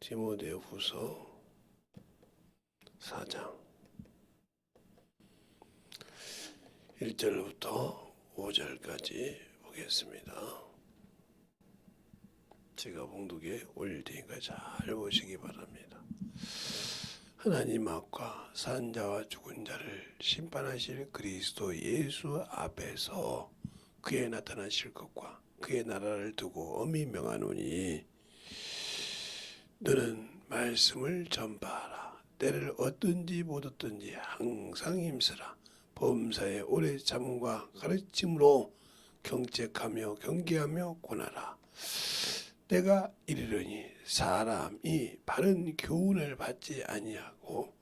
디모데후서 4장 1절부터 5절까지 보겠습니다. 제가 봉독에 올릴 테니까 잘 보시기 바랍니다. 하나님 앞과 산 자와 죽은 자를 심판하실 그리스도 예수 앞에서 그의 나타나실 것과 그의 나라를 두고 엄히 명하노니 너는 말씀을 전파하라. 때를 얻든지 못 얻든지 항상 힘쓰라. 범사에 오래 참음과 가르침으로 경책하며 경계하며 권하라. 내가 이르려니 사람이 바른 교훈을 받지 아니하고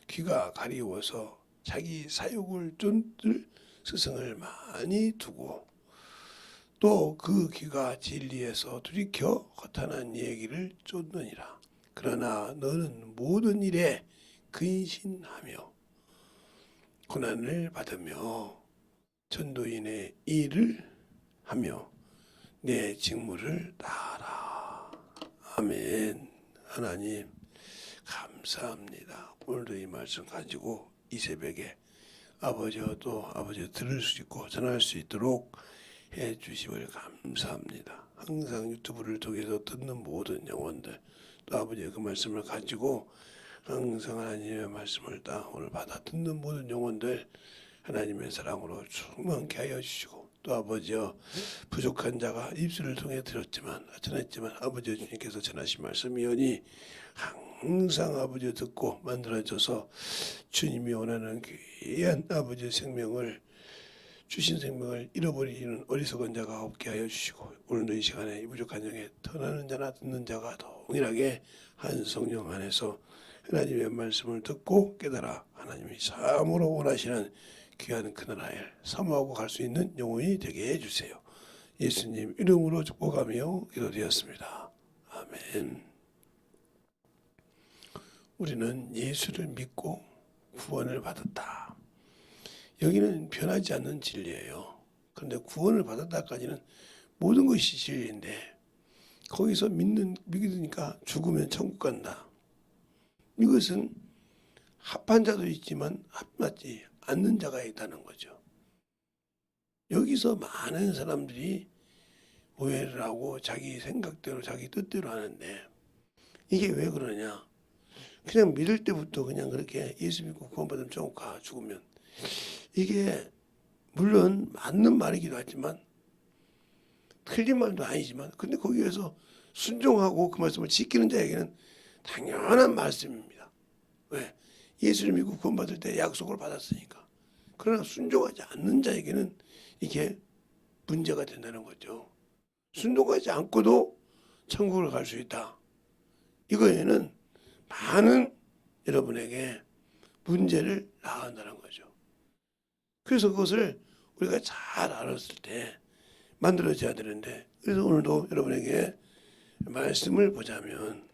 귀가 가리워서 자기 사욕을 쫓을 스승을 많이 두고 또 그 귀가 진리에서 돌이켜 허탄한 얘기를 쫓느니라. 그러나 너는 모든 일에 근신하며 고난을 받으며 전도인의 일을 하며 내 직무를 다하라. 아멘. 하나님 감사합니다. 오늘도 이 말씀 가지고 이 새벽에 아버지와 또 아버지가 들을 수 있고 전할 수 있도록 해 주심을 감사합니다. 항상 유튜브를 통해서 듣는 모든 영혼들 또 아버지의 그 말씀을 가지고 항상 하나님의 말씀을 다 오늘 받아 듣는 모든 영혼들 하나님의 사랑으로 충만케 하여 주시고 또 아버지여 부족한 자가 입술을 통해 들었지만 전했지만 아버지 주님께서 전하신 말씀이오니 항상 아버지 듣고 만들어져서 주님이 원하는 귀한 아버지의 생명을 주신 생명을 잃어버리는 어리석은 자가 없게 하여 주시고 오늘도 이 시간에 이 부족한 영에 터나는 자나 듣는 자가 동일하게 한 성령 안에서 하나님의 말씀을 듣고 깨달아 하나님이 참으로 원하시는 귀한 그 나라에 사모하고 갈 수 있는 영혼이 되게 해주세요. 예수님 이름으로 축복하며 기도드렸습니다. 아멘. 우리는 예수를 믿고 구원을 받았다. 여기는 변하지 않는 진리예요. 그런데 구원을 받았다까지는 모든 것이 진리인데 거기서 믿으니까 죽으면 천국 간다. 이것은 합한 자도 있지만 합맞지 않는 자가 있다는 거죠. 여기서 많은 사람들이 오해를 하고 자기 생각대로 자기 뜻대로 하는데 이게 왜 그러냐. 그냥 믿을 때부터 그냥 그렇게 예수 믿고 구원받으면 천국 가 죽으면 이게 물론 맞는 말이기도 하지만 틀린 말도 아니지만 근데 거기에서 순종하고 그 말씀을 지키는 자에게는 당연한 말씀입니다. 왜? 예수를 믿고 구원받을 때 약속을 받았으니까. 그러나 순종하지 않는 자에게는 이게 문제가 된다는 거죠. 순종하지 않고도 천국을 갈 수 있다. 이거에는 많은 여러분에게 문제를 낳는다는 거죠. 그래서 그것을 우리가 잘 알았을 때 만들어져야 되는데 그래서 오늘도 여러분에게 말씀을 보자면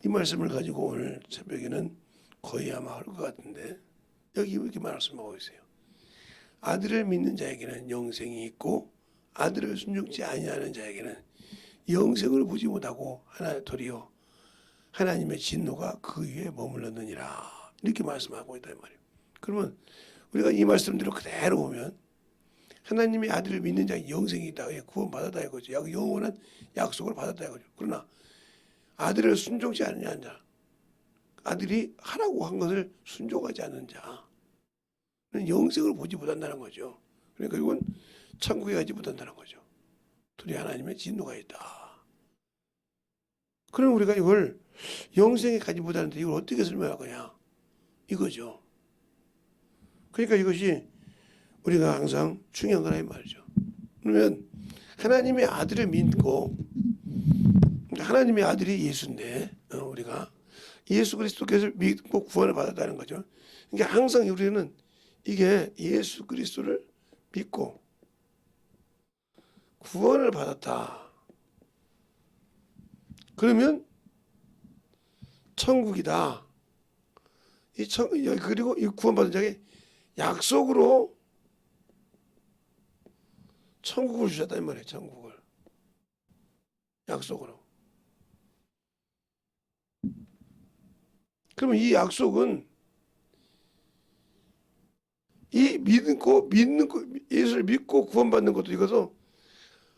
이 말씀을 가지고 오늘 새벽에는 거의 아마 할 것 같은데 여기 이렇게 말씀하고 있어요. 아들을 믿는 자에게는 영생이 있고 아들을 순종치 아니하는 자에게는 영생을 보지 못하고 도리어 하나님의 진노가 그 위에 머물렀느니라 이렇게 말씀하고 있다 이 말이에요. 그러면 우리가 이 말씀대로 그대로 보면 하나님의 아들을 믿는 자에게 영생이 있다, 구원받았다 이거죠. 영원한 약속을 받았다 이거죠. 그러나 아들을 순종치 않는 자, 아들이 하라고 한 것을 순종하지 않는 자는 영생을 보지 못한다는 거죠. 그러니까 이건 천국에 가지 못한다는 거죠. 둘이 하나님의 진노가 있다. 그럼 우리가 이걸 영생에 가지 못하는데 이걸 어떻게 설명할 거냐 이거죠. 그러니까 이것이 우리가 항상 중요한 거라 이 말이죠. 그러면 하나님의 아들을 믿고 하나님의 아들이 예수인데 우리가 예수 그리스도께서 믿고 구원을 받았다는 거죠. 그러니까 항상 우리는 이게 예수 그리스도를 믿고 구원을 받았다. 그러면 천국이다. 그리고 이 구원받은 자에게 약속으로 천국을 주셨다 이 말이에요. 천국을 약속으로. 그러면 이 약속은 이 믿는 거 예수를 믿고 구원받는 것도 이것도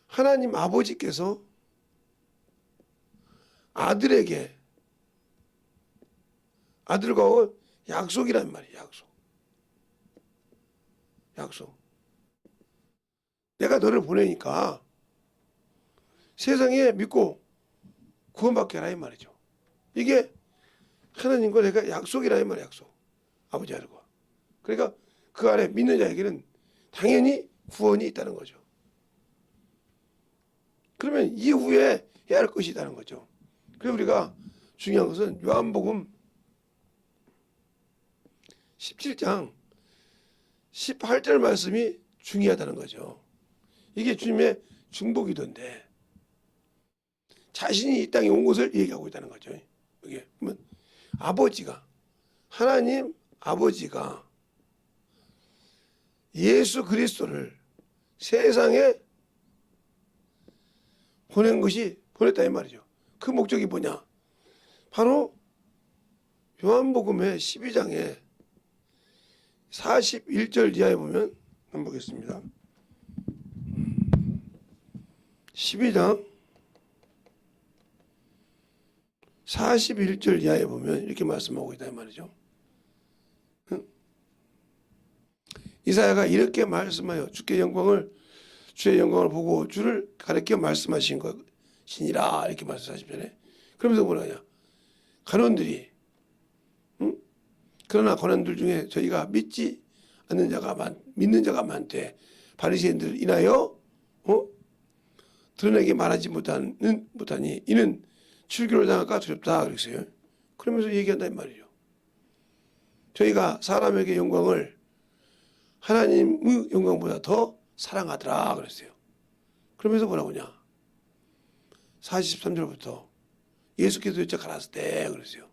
하나님 아버지께서 아들에게 아들과 약속이란 말이에요. 약속. 내가 너를 보내니까 세상에 믿고 구원받게 하라 이 말이죠. 이게 하나님과 내가 약속이라 이 말이에요. 약속. 아버지 아들과. 그러니까 그 안에 믿는 자에게는 당연히 구원이 있다는 거죠. 그러면 이후에 해야 할 것이 있다는 거죠. 그래서 우리가 중요한 것은 요한복음 17장 18절 말씀이 중요하다는 거죠. 이게 주님의 중보기도인데 자신이 이 땅에 온 것을 얘기하고 있다는 거죠. 이게 그러면 아버지가 하나님 아버지가 예수 그리스도를 세상에 보냈다 이 말이죠. 그 목적이 뭐냐? 바로 요한복음의 12장에 41절 이하에 보면 한번 보겠습니다. 12장 41절 이하에 보면 이렇게 말씀하고 있다 이 말이죠. 이사야가 이렇게 말씀하여 주의 영광을 보고 주를 가리켜 말씀하신 것이니라 이렇게 말씀하시잖아요. 그러면서 뭐라냐? 간원들이 그러나 고난들 중에 저희가 믿는 자가 많되 바리새인들 인하여 드러내게 말하지 못하니 이는 출교를 당할까 두렵다 그랬어요. 그러면서 얘기한단 말이죠. 저희가 사람에게 영광을 하나님의 영광보다 더 사랑하더라 그랬어요. 그러면서 뭐라고 하냐? 43절부터 예수께서 여쭤 가라사 때 그랬어요.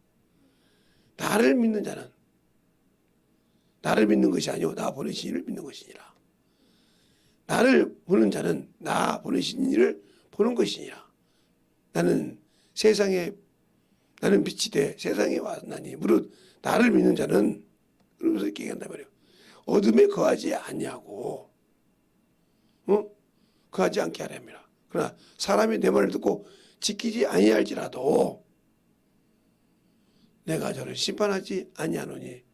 나를 믿는 자는 나를 믿는 것이 아니오 나 보내신 이를 믿는 것이니라. 나를 보는 자는 나 보내신 이를 보는 것이니라. 나는 빛이 돼 세상에 왔나니 무릇 나를 믿는 자는 그러면서 이렇게 얘기한단 말이에요. 어둠에 거하지 않냐고 거하지 않게 하렵니다. 그러나 사람이 내 말을 듣고 지키지 아니할지라도 내가 저를 심판하지 아니하노니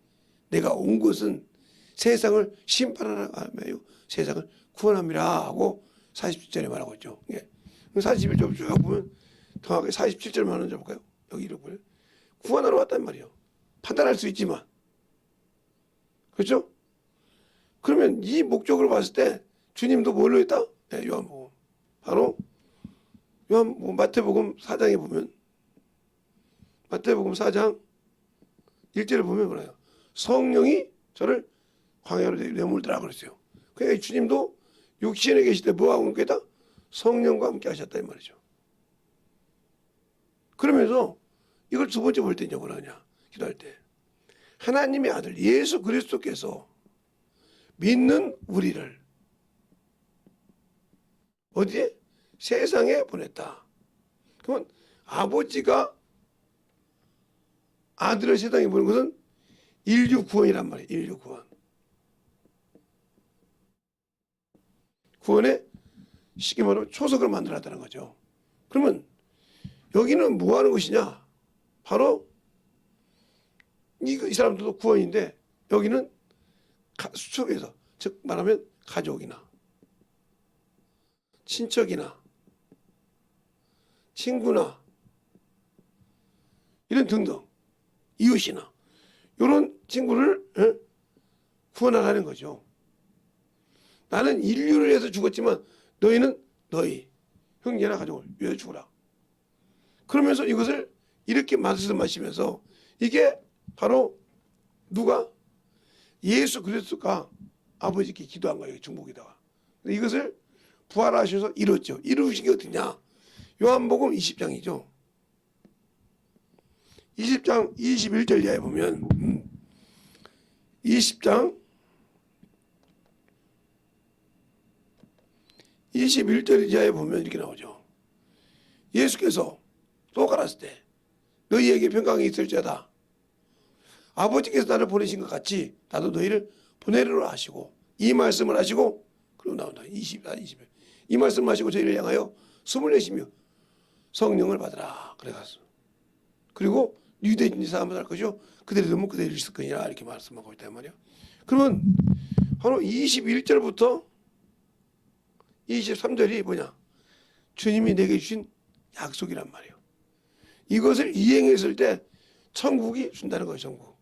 내가 온 것은 세상을 심판하라 하며 세상을 구원함이라 하고 47절에 말하고 있죠. 41절 쭉 보면 정확하게 47절만 먼저 볼까요? 여기 이렇게 보면 구원하러 왔단 말이에요. 판단할 수 있지만 그렇죠? 그러면 이 목적으로 봤을 때 주님도 뭘로 했다? 네, 요한복음 바로 마태복음 4장에 보면 마태복음 4장 1절을 보면 그래요. 성령이 저를 광야로 내몰더라 그랬어요. 그러니까 주님도 육신에 계실 때 뭐하고 함께 했다? 성령과 함께 하셨다 이 말이죠. 그러면서 이걸 두 번째 볼 때 이제 뭐라 하냐? 기도할 때 하나님의 아들 예수 그리스도께서 믿는 우리를 어디에? 세상에 보냈다. 그러면 아버지가 아들을 세상에 보낸 것은 인류 구원이란 말이에요. 인류 구원. 구원에 쉽게 말하면 초석을 만들었다는 거죠. 그러면 여기는 뭐 하는 것이냐? 바로 이 사람들도 구원인데 여기는 수척에서 즉 말하면 가족이나 친척이나 친구나 이런 등등 이웃이나 이런 친구를 구원하라는 거죠. 나는 인류를 위해서 죽었지만 너희는 너희 형제나 가족을 위해서 죽으라. 그러면서 이것을 이렇게 말씀하시면서 이게 바로 누가? 예수 그리스도가 아버지께 기도한 거예요. 중보기도가. 이것을 부활하셔서 이뤘죠. 이루신 게 어디냐? 요한복음 20장이죠. 20장 21절 이하에 보면 20장 21절 이하에 보면 이렇게 나오죠. 예수께서 또 가라사대 때 너희에게 평강이 있을지어다. 아버지께서 나를 보내신 것 같이 나도 너희를 보내리라 하시고, 이 말씀을 하시고, 그리고 나온다. 20. 이 말씀을 하시고 저희를 향하여 숨을 내쉬며 성령을 받으라. 그래서 그리고 유대인이 사람을 할 것이요 그들이 너무 그들이 있을 거니라, 이렇게 말씀하고 있단 말이에요. 그러면 바로 21절부터 23절이 뭐냐? 주님이 내게 주신 약속이란 말이에요. 이것을 이행했을 때 천국이 준다는 거예요. 천국.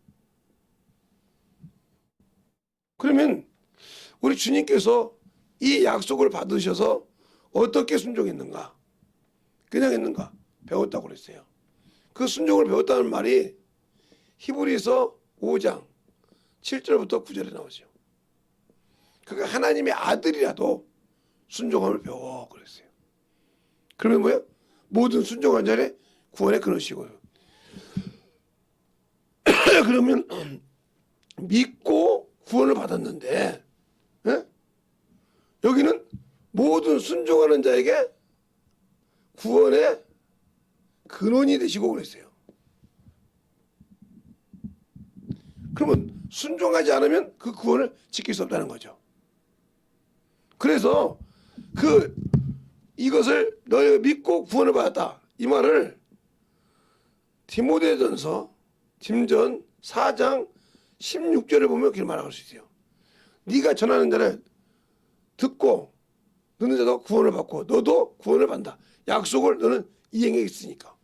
그러면 우리 주님께서 이 약속을 받으셔서 어떻게 순종했는가? 그냥 했는가? 배웠다고 그랬어요. 그 순종을 배웠다는 말이 히브리서 5장 7절부터 9절에 나오죠. 그가 하나님의 아들이라도 순종함을 배워 그랬어요. 그러면 뭐예요? 모든 순종한 자의 구원의 근원이시고요. 그러면 믿고 구원을 받았는데, 예? 여기는 모든 순종하는 자에게 구원의 근원이 되시고 그랬어요. 그러면 순종하지 않으면 그 구원을 지킬 수 없다는 거죠. 그래서 이것을 너희가 믿고 구원을 받았다, 이 말을 디모데전서 짐전 4장 16절을 보면 이렇게 말할 수 있어요. 네가 전하는 자를 듣고 듣는 자도 구원을 받고 너도 구원을 받는다. 약속을 너는 이행해 있으니까.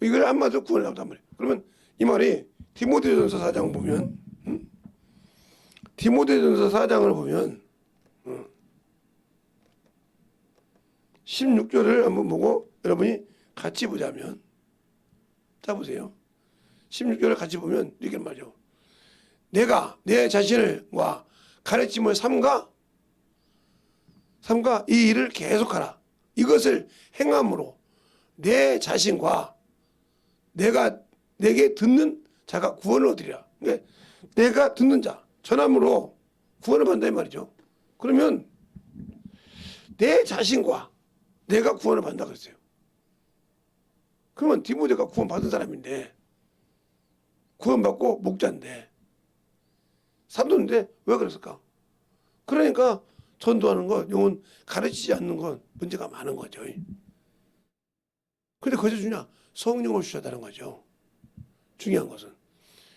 이걸 한마디로 구원을 받단 말이에요. 그러면 이 말이 디모데전서 4장 보면, 디모데전서 4장을 보면 16절을 한번 보고 여러분이 같이 보자면, 자 보세요. 16절을 같이 보면 이렇게 말이죠. 내가 내 자신을과 가르침을 삼가 이 일을 계속하라. 이것을 행함으로 내 자신과 내게 듣는 자가 구원을 얻으리라. 그러니까 내가 듣는 자, 전함으로 구원을 받는다 이 말이죠. 그러면 내 자신과 내가 구원을 받는다 그랬어요. 그러면 디모데가 구원 받은 사람인데, 구원받고 목자인데, 사도인데 왜 그랬을까? 그러니까 전도하는 것, 영혼 가르치지 않는 건 문제가 많은 거죠. 근데 거기서 주냐? 성령을 주셨다는 거죠. 중요한 것은.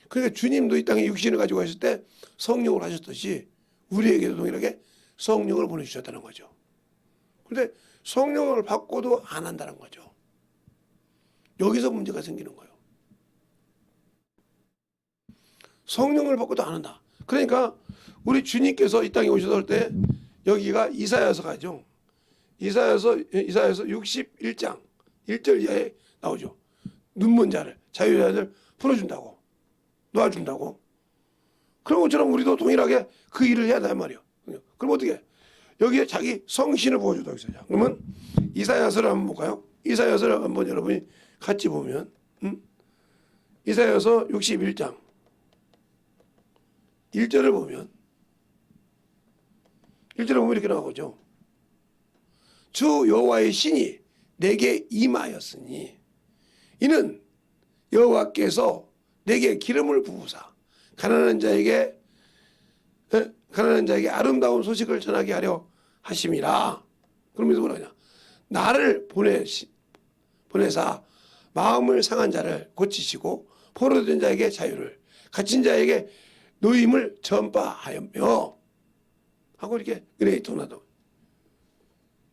그러니까 주님도 이 땅에 육신을 가지고 있을 때 성령을 하셨듯이 우리에게도 동일하게 성령을 보내주셨다는 거죠. 그런데 성령을 받고도 안 한다는 거죠. 여기서 문제가 생기는 거예요. 성령을 받고도 안 한다. 그러니까 우리 주님께서 이 땅에 오셨을 때 여기가 이사야서 가죠. 이사야서 61장 1절 이하에 나오죠. 눈먼 자를, 자유자를 풀어준다고, 놓아준다고. 그런 것처럼 우리도 동일하게 그 일을 해야 된단 말이에요. 그럼 어떻게 해? 여기에 자기 성신을 보여준다고 했어요. 그러면 이사야서를 한번 볼까요? 이사야서를 한번 여러분이 같이 보면, 이사야서 61장 1절을 보면 이렇게 나오죠. 주 여호와의 신이 내게 임하였으니 이는 여호와께서 내게 기름을 부으사 가난한 자에게 아름다운 소식을 전하게 하려 하심이라. 그러면서 뭐라냐? 나를 보내사 마음을 상한 자를 고치시고 포로된 자에게 자유를, 갇힌 자에게 노임을 전파하였며 하고 이렇게 은혜의 도나도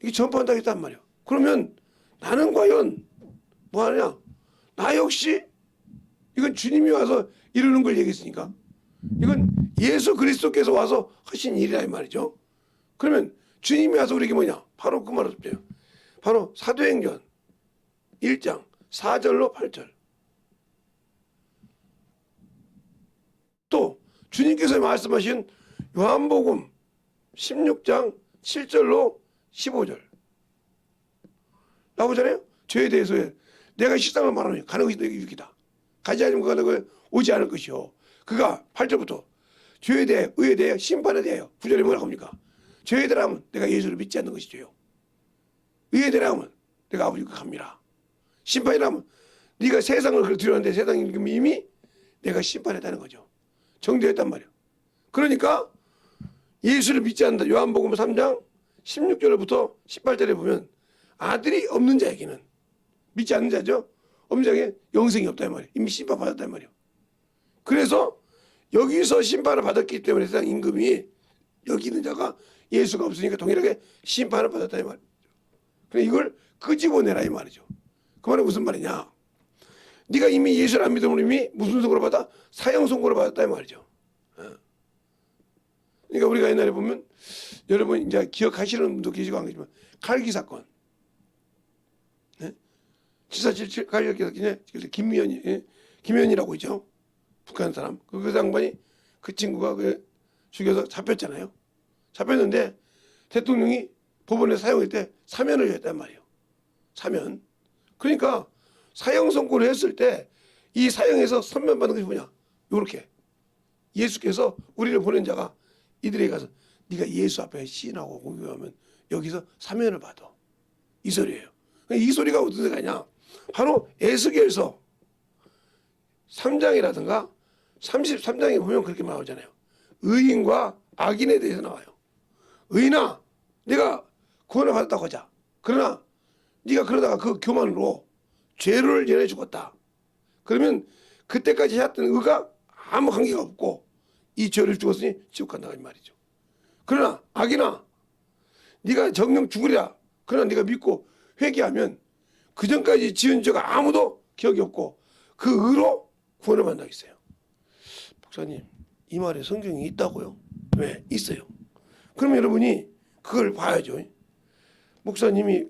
이게 전파한다고 했단 말이에요. 그러면 나는 과연 뭐 하느냐? 나 역시 이건 주님이 와서 이루는 걸 얘기했으니까 이건 예수 그리스도께서 와서 하신 일이라 이 말이죠. 그러면 주님이 와서 우리에게 뭐냐? 바로 그 말을 씁니다. 바로 사도행전 1장 4절로 8절. 또 주님께서 말씀하신 요한복음 16장 7절로 15절 나오잖아요. 죄에 대해서 내가 실상을 말하니 가는 것이 너에게 유익이다. 가지 않으면 그가 오지 않을 것이요. 그가 8절부터 죄에 대해 의에 대해 심판에 대하여 9절에 뭐라고 합니까? 죄에 대하면 내가 예수를 믿지 않는 것이 죄요. 의에 대하면 내가 아버지께 갑니다. 심판이라면 네가 세상을 그렇게 세상이 이미 내가 심판했다는 거죠. 정죄했단 말이에요. 그러니까 예수를 믿지 않는다. 요한복음 3장 16절부터 18절에 보면 아들이 없는 자에게는 믿지 않는 자죠. 없는 자에게 영생이 없다 이 말이에요. 이미 심판받았다 이 말이에요. 그래서 여기서 심판을 받았기 때문에 세상 임금이 여기 있는 자가 예수가 없으니까 동일하게 심판을 받았다 이 말이에요. 그래 이걸 끄집어내라 이 말이죠. 그 말은 무슨 말이냐? 네가 이미 예수를 안 믿음으로 이미 무슨 선고를 받아? 사형 선고를 받았다 이 말이죠. 그러니까 우리가 옛날에 보면 여러분 이제 기억하시는 분도 계시고 안 계시지만 칼기 사건, 네? 7.4.77 칼기 사건에 김미연이 김현이라고 있죠. 북한 사람. 그 양반이 그 친구가 죽여서 잡혔잖아요. 잡혔는데 대통령이 법원에 사형할 때 사면을 했단 말이에요. 사면. 그러니까 사형 선고를 했을 때 이 사형에서 선면받는 것이 뭐냐? 요렇게 예수께서 우리를 보낸 자가 이들에게 가서 네가 예수 앞에 시인하고 공경하면 여기서 사면을 받아. 이 소리예요. 이 소리가 어떤 데가냐? 바로 에스겔서 3장이라든가 33장에 보면 그렇게 나오잖아요. 의인과 악인에 대해서 나와요. 의인아, 네가 구원을 받았다고 하자. 그러나 네가 그러다가 그 교만으로 죄를 전해 죽었다. 그러면 그때까지 해왔던 의가 아무 관계가 없고 이 죄를 죽었으니 지옥 간다 이 말이죠. 그러나 악인아, 네가 정령 죽으리라. 그러나 네가 믿고 회개하면 그 전까지 지은 죄가 아무도 기억이 없고 그 의로 구원을 받는다고 했어요. 목사님, 이 말에 성경이 있다고요? 왜? 있어요. 그러면 여러분이 그걸 봐야죠. 목사님이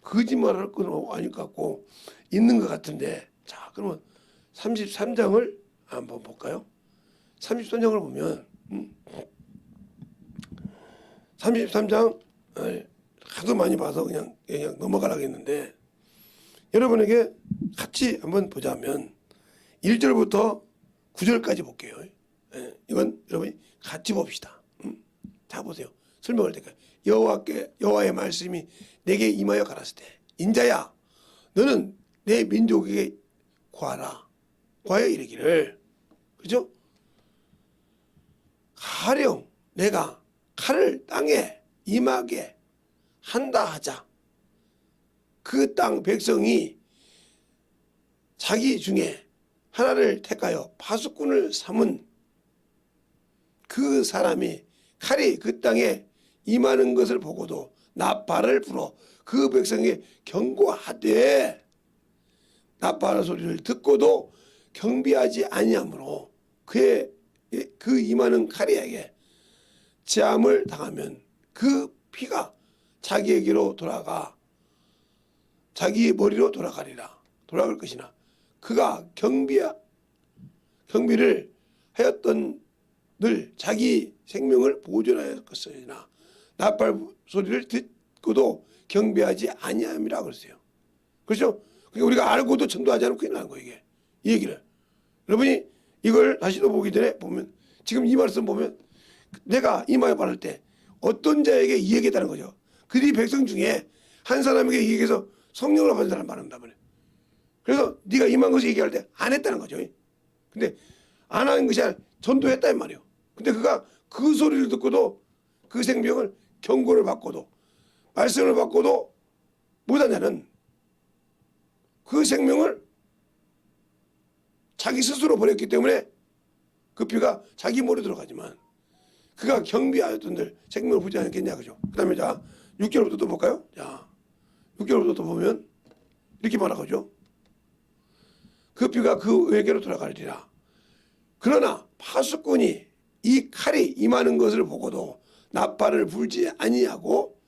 거짓말할 건 아닐 것 같고 있는 것 같은데, 자 그러면 33장을 한번 볼까요? 33장을 보면 33장 하도 많이 봐서 그냥 넘어가려고 했는데 여러분에게 같이 한번 보자면 1절부터 9절까지 볼게요. 이건 여러분이 같이 봅시다. 자 보세요. 설명할 때까지 여호와의 말씀이 내게 임하여 가라사대 인자야 너는 내 민족에게 구하여 이르기를 그죠? 가령 내가 칼을 땅에 임하게 한다 하자. 그 땅 백성이 자기 중에 하나를 택하여 파수꾼을 삼은 그 사람이 칼이 그 땅에 임하는 것을 보고도 나팔을 불어 그 백성에게 경고하되 나팔 소리를 듣고도 경비하지 아니하므로 그 임하는 칼이에게 재앙을 당하면 그 피가 자기에게로 돌아가 자기 머리로 돌아갈 것이나 그가 경비를 하였던 늘 자기 생명을 보존하였겠으나 나팔 소리를 듣고도 경비하지 아니함이라 그랬어요. 그렇죠? 그러니까 우리가 알고도 전도하지 않으면 큰일 나는 거예요. 이게 이 얘기를 여러분이 이걸 다시 또 보기 전에 보면 지금 이 말씀 보면 내가 임하여 바랄 때 어떤 자에게 이 얘기했다는 거죠. 그들이 백성 중에 한 사람에게 이 얘기해서 성령을 받은 사람 말한단 말이에요. 그래서 네가 임한 것을 얘기할 때 안 했다는 거죠. 근데 안 하는 것이 아니라 전도했다 이 말이에요. 근데 그가 그 소리를 듣고도 그 생명을 경고를 받고도 말씀을 받고도 못하냐는 그 생명을 자기 스스로 버렸기 때문에 그 피가 자기 머리에 들어가지만 그가 경비하였던들 생명을 부지 않겠냐 그죠. 그 다음에 자 6절부터 또 볼까요. 자 6절부터 또 보면 이렇게 말하죠. 그 피가 그에게로 돌아가리라. 그러나 파수꾼이 이 칼이 임하는 것을 보고도 나팔을 불지 아니하고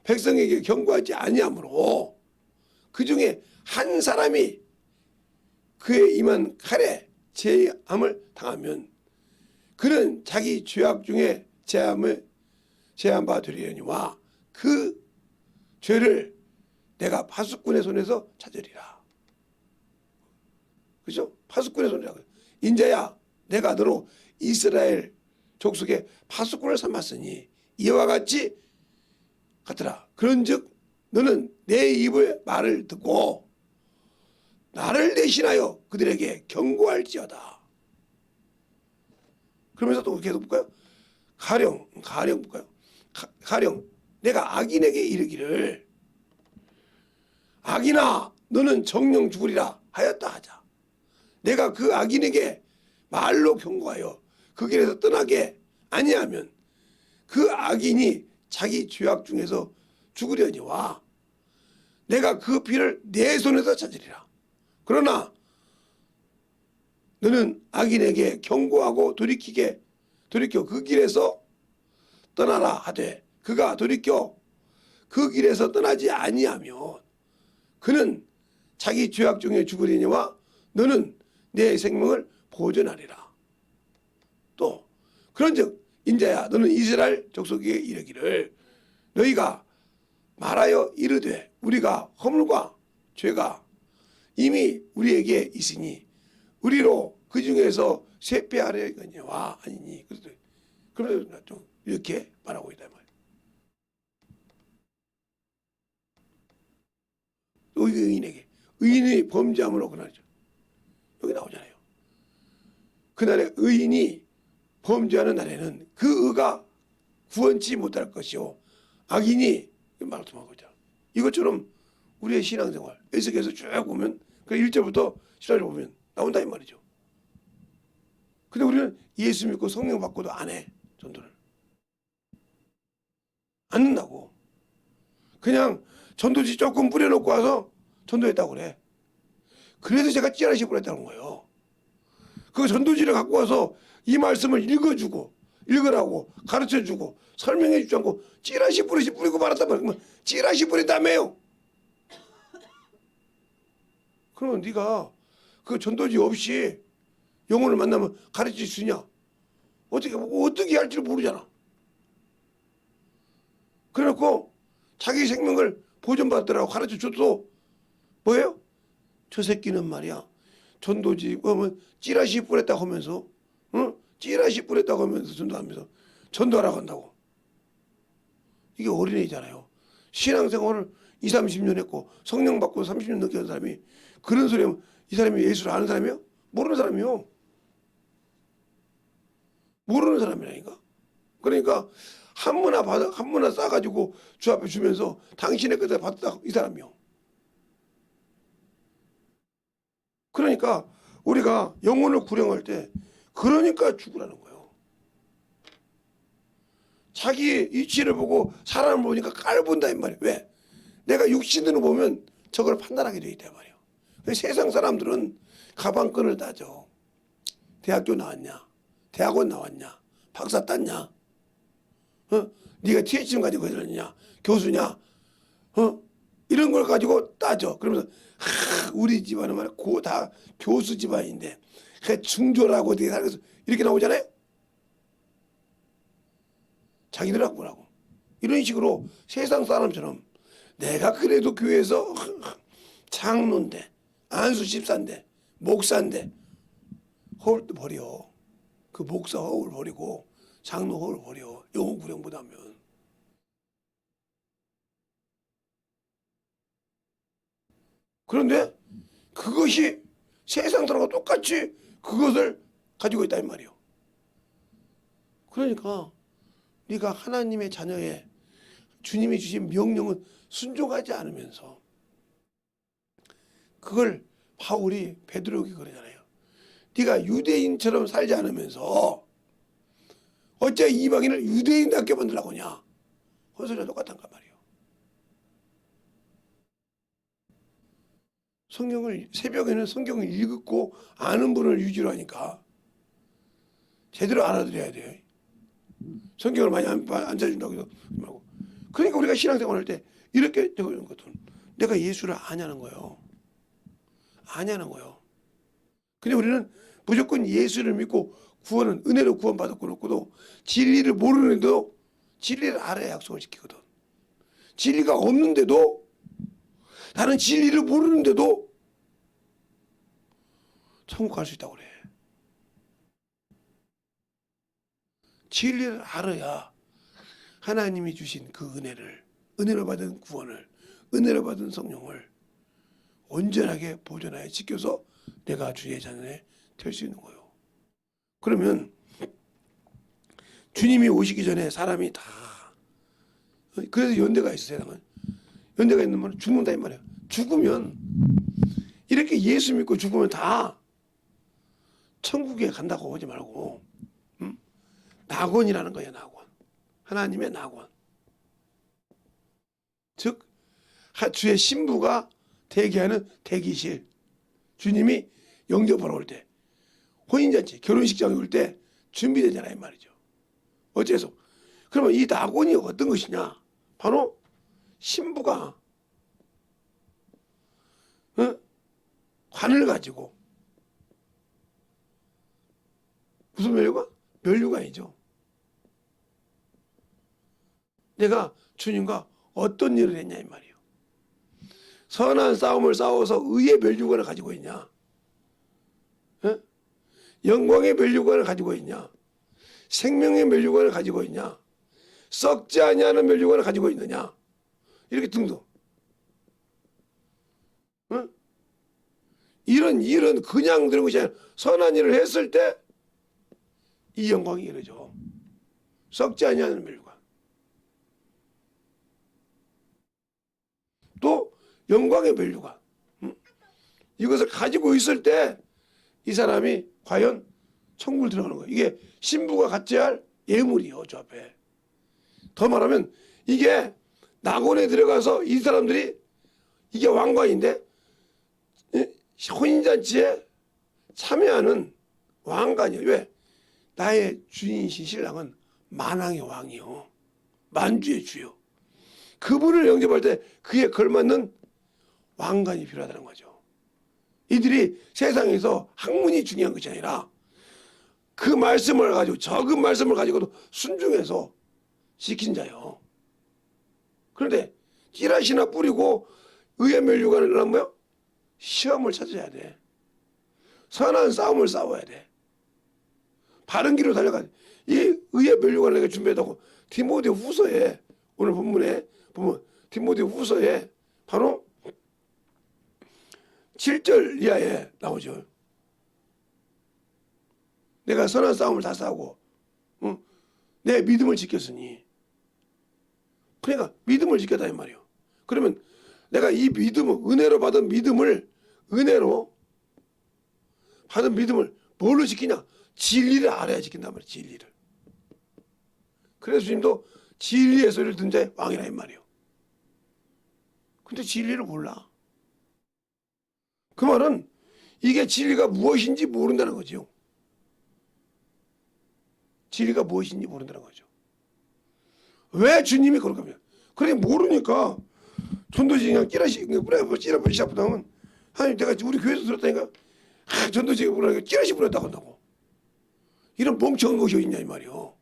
백성에게 경고하지 아니하므로 그 중에 한 사람이 그의 임한 칼에 제함을 당하면 그는 자기 죄악 중에 제함바 되리니와 그 죄를 내가 파수꾼의 손에서 찾으리라. 그죠? 파수꾼의 손이라고. 인자야 내가 너로 이스라엘 족속의 파수꾼을 삼았으니 이와 같이 같더라. 그런즉 너는 내 입의 말을 듣고 나를 대신하여 그들에게 경고할지어다. 그러면서 또 계속 볼까요? 가령 볼까요? 가령 내가 악인에게 이르기를 악인아 너는 정령 죽으리라 하였다 하자. 내가 그 악인에게 말로 경고하여 그 길에서 떠나게 아니하면 그 악인이 자기 죄악 중에서 죽으려니와 내가 그 피를 내 손에서 찾으리라. 그러나 너는 악인에게 경고하고 돌이켜 그 길에서 떠나라 하되 그가 돌이켜 그 길에서 떠나지 아니하면 그는 자기 죄악 중에 죽으리니와 너는 내 생명을 보존하리라. 또 그런즉 인자야 너는 이스라엘 족속에게 이르기를 너희가 말하여 이르되 우리가 허물과 죄가 이미 우리에게 있으니 우리로 그 중에서 쇠폐하려니와 아니니. 그래서 좀 이렇게 말하고 있단 말이에요. 의인에게 의인이 범죄함으로 그날이죠. 여기 나오잖아요. 그날에 의인이 범죄하는 날에는 그 의가 구원치 못할 것이요 악인이 말씀하고 있잖아. 이것처럼 우리의 신앙생활 에스겔에서 쭉 보면 그 1절부터 10절 보면 나온다 이 말이죠. 근데 우리는 예수 믿고 성령 받고도 안 해. 전도를 안 한다고. 그냥 전도지 조금 뿌려놓고 와서 전도했다고 그래. 그래서 제가 찌라시 뿌렸다는 거예요. 그 전도지를 갖고 와서 이 말씀을 읽으라고 가르쳐주고 설명해주지 않고 찌라시 뿌리고 말았단 말이야. 찌라시 뿌린다며요. 그러면 네가 그 전도지 없이 영혼을 만나면 가르칠 수 있냐? 어떻게 할지를 모르잖아. 그래놓고 자기 생명을 보존받더라고 가르쳐줘도 뭐예요? 저 새끼는 말이야. 전도지 보면 찌라시 뿌렸다고 하면서 찌라시 뿌렸다고 하면서 전도하면서 전도하라고 한다고. 이게 어린애잖아요. 신앙생활을 20, 30년 했고 성령 받고 30년 넘게 한 사람이 그런 소리 하면 이 사람이 예수를 아는 사람이요? 모르는 사람이요. 모르는 사람이라니까. 그러니까 한문화 싸가지고 주 앞에 주면서 당신의 것을 받았다 이 사람이요. 그러니까 우리가 영혼을 구령할 때 그러니까 죽으라는 거예요. 자기 이치를 보고 사람을 보니까 깔본다 이 말이에요. 왜? 내가 육신으로 보면 저걸 판단하게 돼 있단 말이에요. 세상 사람들은 가방끈을 따져. 대학교 나왔냐? 대학원 나왔냐? 박사 땄냐? 네가 THM 가지고 있느냐? 교수냐? 이런 걸 가지고 따져. 그러면서 우리 집안은 말이야 다 교수 집안인데 중졸하고 어떻게 살겠어? 이렇게 나오잖아요. 자기들하고 뭐라고? 이런 식으로 세상 사람처럼 내가 그래도 교회에서 장로인데 안수 집사인데 목사인데 허울도 버려. 그 목사 허울 버리고 장로 허울 버려. 영혼 구령보다 하면. 그런데 그것이 세상 사람과 똑같이 그것을 가지고 있다 이 말이에요. 그러니까 네가 하나님의 자녀의 주님이 주신 명령은 순종하지 않으면서 그걸 바울이 베드로에게 그러잖아요. 네가 유대인처럼 살지 않으면서 어째 이방인을 유대인답게 만들라고 하냐. 헛소리와 똑같단가 말이에요. 새벽에는 성경을 읽고 아는 분을 유지로 하니까 제대로 알아들어야 돼요. 성경을 많이 안 찾아준다고 해서 말고. 그러니까 우리가 신앙생활 할 때 이렇게 되는 것은 내가 예수를 아냐는 거예요. 아냐는 거예요. 근데 우리는 무조건 예수를 믿고 구원은 은혜로 구원받았고 그렇고도 진리를 모르는데도 진리를 알아야 약속을 지키거든. 진리가 없는데도 나는 진리를 모르는데도 천국 갈 수 있다고 그래. 진리를 알아야 하나님이 주신 그 은혜를, 은혜로 받은 구원을, 은혜로 받은 성령을 온전하게 보존하여 지켜서 내가 주의 자녀에 될 수 있는 거예요. 그러면 주님이 오시기 전에 사람이 다, 그래서 연대가 있어. 세상은 연대가 있는 말은 죽는다 이 말이야. 죽으면, 이렇게 예수 믿고 죽으면 다 천국에 간다고 하지 말고, 낙원이라는 거야. 낙원. 하나님의 낙원. 즉 주의 신부가 대기하는 대기실. 주님이 영접하러 올 때, 혼인잔치 결혼식장에 올 때 준비되잖아 이 말이죠. 어째서? 그러면 이 낙원이 어떤 것이냐? 바로 신부가 관을 가지고, 무슨 면류관? 면류관이죠. 내가 주님과 어떤 일을 했냐 이 말이에요. 선한 싸움을 싸워서 의의 면류관을 가지고 있냐? 영광의 면류관을 가지고 있냐? 생명의 면류관을 가지고 있냐? 썩지 아니하는 면류관을 가지고 있느냐? 이렇게 등등. 이런 일은 그냥 되는 것이 아니라 선한 일을 했을 때 이 영광이 이르죠. 썩지 아니하는 면류관. 또 영광의 면류관. 이것을 가지고 있을 때 이 사람이 과연 천국을 들어가는 거예요. 이게 신부가 갖춰야 할 예물이요. 저 앞에. 더 말하면 이게 낙원에 들어가서 이 사람들이, 이게 왕관인데 혼인잔치에 참여하는 왕관이에요. 왜? 나의 주인이신 신랑은 만왕의 왕이요. 만주의 주요. 그분을 영접할 때 그에 걸맞는 왕관이 필요하다는 거죠. 이들이 세상에서 학문이 중요한 것이 아니라 그 말씀을 가지고, 적은 말씀을 가지고도 순종해서 지킨 자요. 그런데 찌라시나 뿌리고 의의 면류관을 하려면 뭐요? 시험을 찾아야 돼. 선한 싸움을 싸워야 돼. 바른 길로 달려가야 돼. 이 의의 면류관을 내가 준비했다고 디모데 후서에, 오늘 본문에 보면 디모데 후서에 바로 7절 이하에 나오죠. 내가 선한 싸움을 다 싸우고 내 믿음을 지켰으니. 그러니까 믿음을 지켰다 이 말이에요. 그러면 내가 이 믿음을, 은혜로 받은 믿음을, 은혜로 받은 믿음을 뭘로 지키냐? 진리를 알아야 지킨단 말이에요. 진리를. 그래서 주님도 진리의 소리를 듣는 자의 왕이라 이 말이에요. 근데 진리를 몰라. 그 말은 이게 진리가 무엇인지 모른다는 거죠. 진리가 무엇인지 모른다는 거죠. 왜 주님이 그럴 겁니까? 그래 모르니까 전도지 그냥 찌라시 뿌려버리 시작부터는 하나님 내가 우리 교회에서 들었다니까 전도지가 뿌려니까 찌라시 뿌렸다고 한다고. 이런 멍청한 것이 있냐 이 말이요.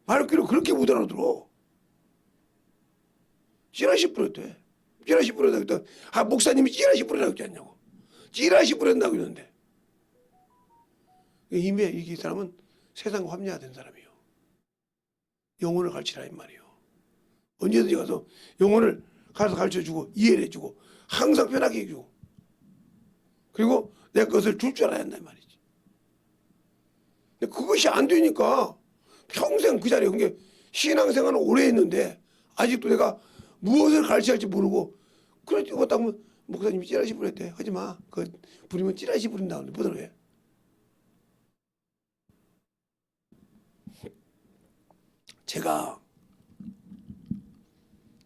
말귀로 그렇게 못 알아들어. 찌라시 뿌렸대. 찌라시 뿌렸다고 했더니 목사님이 찌라시 뿌리라고 했지 않냐고. 찌라시 뿌렸다고 했는데 이미 이 사람은 세상과 합리화된 사람이에요. 영혼을 가르치라 이 말이에요. 언제든지 가서 영혼을 가서 가르쳐주고 이해를 해주고 항상 편하게 해주고 그리고 내 것을 줄 줄 알아야 한다 이 말이지. 근데 그것이 안 되니까 평생 그 자리에, 그게 신앙생활을 오래 했는데 아직도 내가 무엇을 가르쳐야 할지 모르고, 그렇지 못하면 목사님이 찌라시 부렸대. 하지 마. 그 부리면 찌라시 부린다고 뭐더러 해. 제가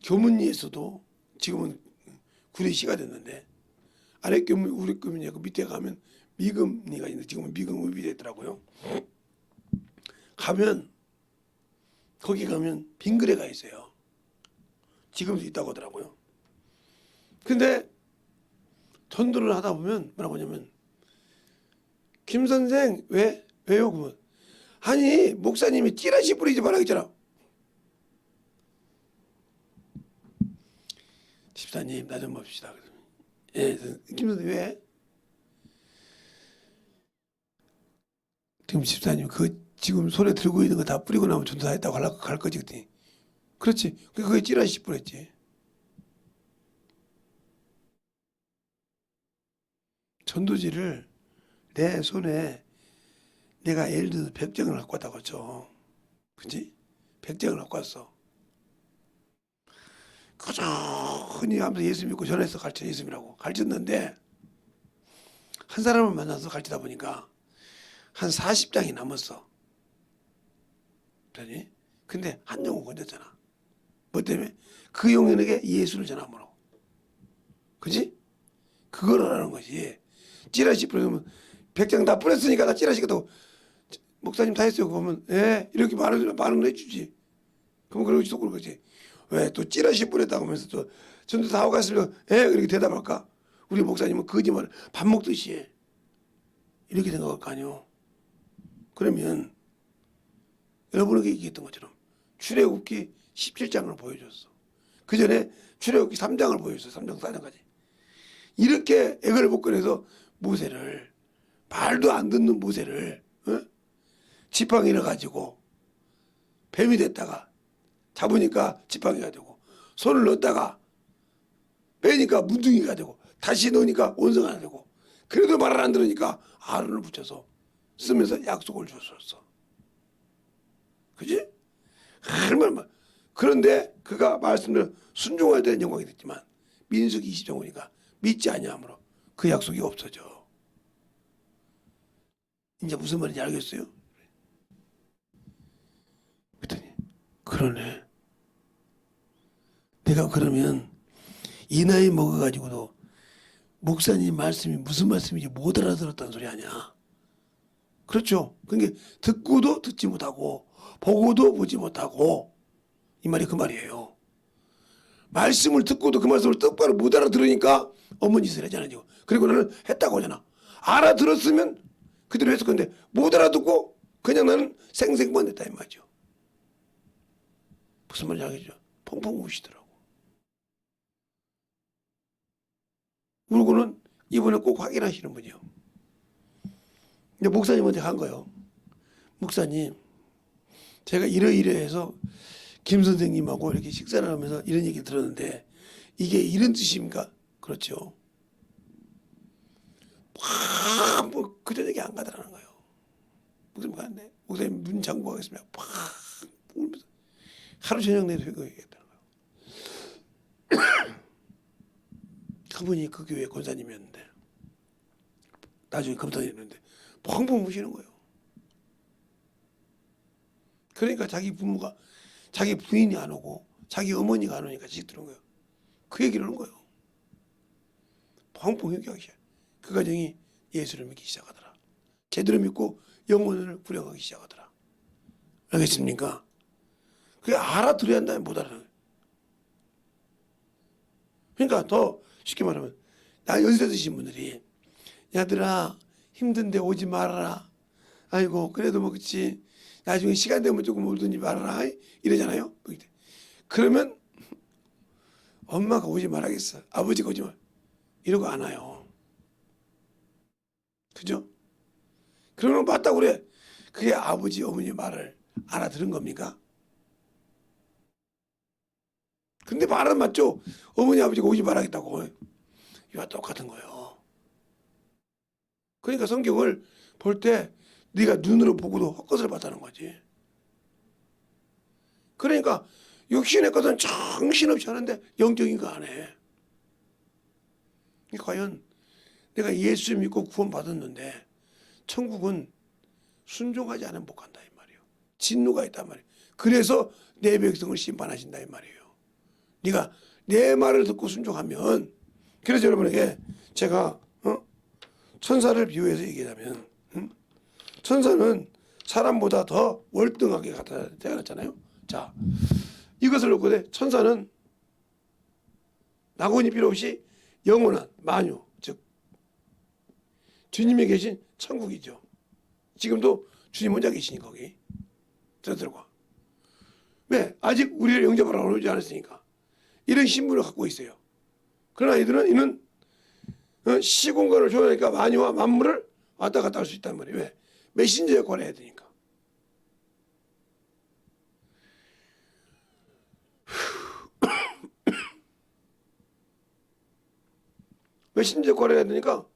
교문리에서도 지금은 구리시가 됐는데 아래 교문, 우리 교문이 그 밑에 가면 미금리가 있는데 지금은 미금읍이 됐더라고요. 가면 거기 가면 빙그레가 있어요. 지금도 있다고 하더라고요. 근데 전도를 하다 보면 뭐라고 하냐면 김 선생 왜요? 그러면 아니 목사님이 찌라시 뿌리지 말라 했잖아. 집사님 나 좀 봅시다. 예, 김 선생 왜? 지금 집사님 그 지금 손에 들고 있는 거 다 뿌리고 나면 전도사했다고 갈 거지 그랬더니 그렇지. 그게 찌라시 뿌렸지. 전도지를 내 손에 내가 예를 들어서 100장을 갖고 왔다고 쳐. 그지? 100장을 갖고 왔어. 꾸준히 하면서 예수 믿고 전해서 가르쳐 예수님이라고 가르쳤는데 한 사람을 만나서 가르치다 보니까 한 40장이 남았어. 그러니? 근데 한 영혼 건졌잖아. 뭐 때문에? 그 영혼에게 예수를 전함으로. 그지? 그걸 하라는 거지. 찌라시 뿌리면 100장 다 뿌렸으니까 나 찌라시 같다고 목사님 다 했어요. 그러면 예 이렇게 반응을 해주지. 그럼 그러고 속으로 그러지. 왜 또 찌라시 뿌렸다고 하면서 또 전도 다 하고 갔으면 예 이렇게 대답할까? 우리 목사님은 거짓말 밥 먹듯이 해. 이렇게 생각할 거 아니요. 그러면 여러분에게 얘기했던 것처럼 출애굽기 17장을 보여줬어. 그 전에 출애굽기 3장을 보여줬어. 3장 4장까지. 이렇게 애걸 복권해서 모세를 말도 안 듣는 모세를 지팡이를 가지고 뱀이 됐다가 잡으니까 지팡이가 되고 손을 넣었다가 빼니까 문둥이가 되고 다시 넣으니까 원성이 되고 그래도 말을 안 들으니까 아론을 붙여서 쓰면서 약속을 줬었어. 그지? 얼마나 그런데 그가 말씀을 순종해야 되는 영광이 됐지만 민수기 20장 오니까 믿지 아니하므로 그 약속이 없어져. 이제 무슨 말인지 알겠어요? 그랬더니 그러네. 내가 그러면 이 나이 먹어가지고도 목사님 말씀이 무슨 말씀인지 못 알아들었다는 소리 아니야. 그렇죠. 그러니까 듣고도 듣지 못하고 보고도 보지 못하고 이 말이 그 말이에요. 말씀을 듣고도 그 말씀을 똑바로 못 알아들으니까 어머니 짓을 하잖아요. 그리고 나는 했다고 하잖아. 알아들었으면 그대로 했을 건데 못 알아듣고 그냥 나는 생생만 했다 이 말이죠. 무슨 말인지 알겠죠? 펑펑 우시더라고. 그러고는 이번에 꼭 확인하시는 분이요. 이제 목사님한테 간 거예요. 목사님, 제가 이러이러해서 김 선생님하고 이렇게 식사를 하면서 이런 얘기 들었는데 이게 이런 뜻입니까? 그렇죠. 뭐 그런 얘기 안 가더라는 거예요. 목사님 갔네. 목사님 눈 잠그고 가겠습니다. 팍 울면서 하루 저녁 내내 회고 얘기했다는 거예요. 그분이 그 교회 권사님이었는데 나중에 검사했는데 펑펑 우시는 거예요. 그러니까 자기 부모가 자기 부인이 안 오고 자기 어머니가 안 오니까 자식 들은 거예요. 그 얘기를 하는 거예요. 펑펑 회개하기 시작. 그 가정이 예수를 믿기 시작하더라. 제대로 믿고 영혼을 구령하기 시작하더라. 알겠습니까? 그게 알아들어야 한다면 못 알아요. 그러니까 더 쉽게 말하면 나 연세 드신 분들이 야들아 힘든데 오지 말아라. 아이고 그래도 뭐 그치 나중에 시간 되면 조금 오든지 말아라 이러잖아요. 그러면 엄마가 오지 말아야겠어. 아버지가 오지 말 이러고 안 와요. 그죠? 그러면 맞다고 그래. 그게 아버지 어머니 말을 알아들은 겁니까? 근데 말은 맞죠. 어머니 아버지가 오지 말아야겠다고. 이와 똑같은 거예요. 그러니까 성경을 볼 때 네가 눈으로 보고도 헛것을 봤다는 거지. 그러니까 육신의 것은 정신없이 하는데 영적인 거 안 해. 과연 내가 예수 믿고 구원받았는데 천국은 순종하지 않으면 못 간다 이 말이에요. 진노가 있단 말이에요. 그래서 내 백성을 심판하신다 이 말이에요. 네가 내 말을 듣고 순종하면 그래서 여러분에게 제가 천사를 비유해서 얘기하자면 천사는 사람보다 더 월등하게 태어났잖아요. 자, 이것을 놓고 천사는 낙원이 필요 없이 영원한 만유, 즉 주님이 계신 천국이죠. 지금도 주님 혼자 계시니 거기 들어가. 왜? 아직 우리를 영접하러 오지 않았으니까 이런 신분을 갖고 있어요. 그러나 이는 시공간을 조절하니까 만유와 만물을 왔다 갔다 할 수 있단 말이에요. 왜? 메신저 역할을 해야 되니까. 왜 신적 거래해야 되니까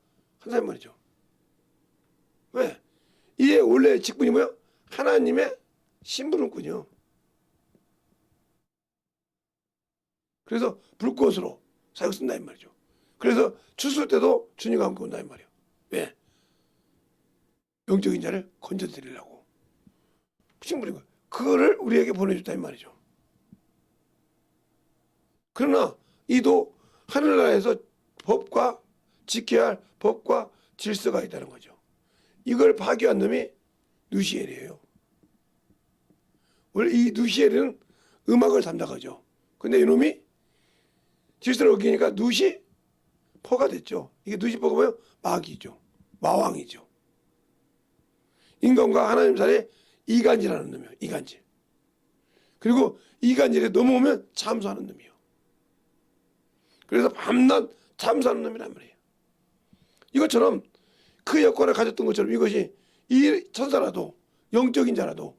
한다는 말이죠. 왜? 이게 원래 직분이 뭐예요? 하나님의 신분은군요. 그래서 불꽃으로 사역 쓴다 이 말이죠. 그래서 추수 때도 주님과 함께 온다 이 말이에요. 왜? 영적인 자를 건져드리려고. 신분인 거예요. 그거를 우리에게 보내줬다 이 말이죠. 그러나 이도 하늘나라에서 법과 지켜야 할 법과 질서가 있다는 거죠. 이걸 파괴한 놈이 누시엘이에요. 원래 이 누시엘은 음악을 담당하죠. 근데 이놈이 질서를 어기니까 누시퍼가 됐죠. 이게 누시퍼가 뭐예요? 마귀죠. 마왕이죠. 인간과 하나님 사이에 이간질하는 놈이에요. 이간질. 그리고 이간질에 넘어오면 참수하는 놈이에요. 그래서 밤낮 참수하는 놈이란 말이에요. 이것처럼 그 역할을 가졌던 것처럼 이것이 이 천사라도 영적인 자라도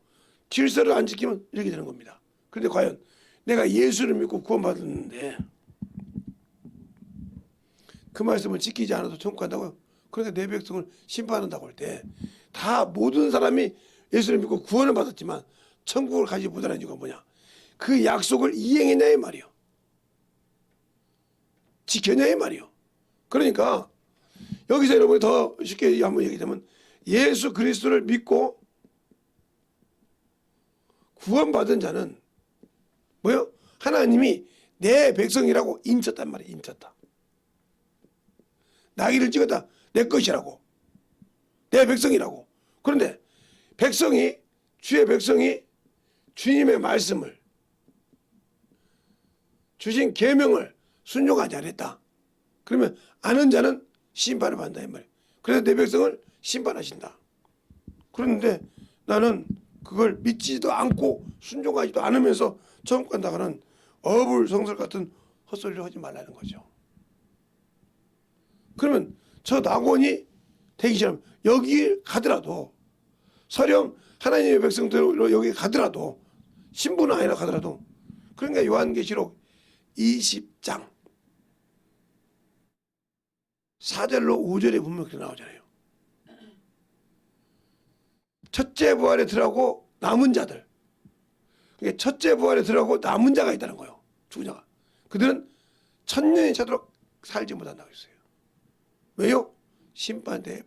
질서를 안 지키면 이렇게 되는 겁니다. 그런데 과연 내가 예수를 믿고 구원받았는데 그 말씀을 지키지 않아도 천국 간다고요? 그러니까 내 백성을 심판한다고 할 때 다 모든 사람이 예수를 믿고 구원을 받았지만 천국을 가지 못하는 이유가 뭐냐? 그 약속을 이행했냐 이 말이요. 지켰냐 이 말이요. 그러니까 여기서 여러분이 더 쉽게 한번 얘기하자면 예수 그리스도를 믿고 구원받은 자는 뭐요? 하나님이 내 백성이라고 인쳤단 말이에요. 인쳤다. 나귀를 찍었다. 내 것이라고. 내 백성이라고. 그런데 백성이 주의 백성이 주님의 말씀을 주신 계명을 순종하지 않았다. 그러면 아는 자는 심판을 받는다 이 말이에요. 그래서 내 백성을 심판하신다. 그런데 나는 그걸 믿지도 않고 순종하지도 않으면서 천국 간다고는 어불성설 같은 헛소리를 하지 말라는 거죠. 그러면 저 낙원이 되기 싫으면 여기 가더라도 설령 하나님의 백성들로 여기 가더라도 신부는 아니라 가더라도 그러니까 요한계시록 20장 4절로 5절에 보면 그렇게 나오잖아요. 첫째 부활에 들어가고 남은 자들. 그러니까 첫째 부활에 들어가고 남은 자가 있다는 거예요. 죽은 자가. 그들은 천년이 차도록 살지 못한다고 했어요. 왜요? 심판의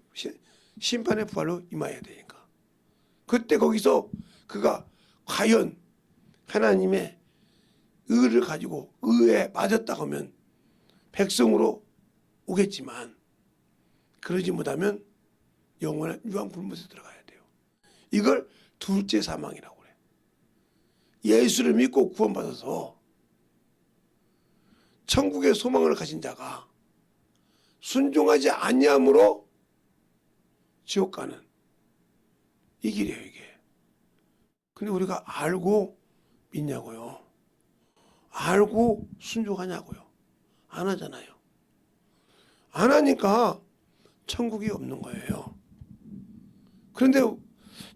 부활로 임해야 되니까. 그때 거기서 그가 과연 하나님의 의를 가지고 의에 맞았다고 하면 백성으로 오겠지만 그러지 못하면 영원한 유황 불못에 들어가야 돼요. 이걸 둘째 사망이라고 그래. 예수를 믿고 구원받아서 천국의 소망을 가진 자가 순종하지 아니함으로 지옥 가는 이 길이에요, 이게. 근데 우리가 알고 믿냐고요? 알고 순종하냐고요? 안 하잖아요. 안 하니까 천국이 없는 거예요. 그런데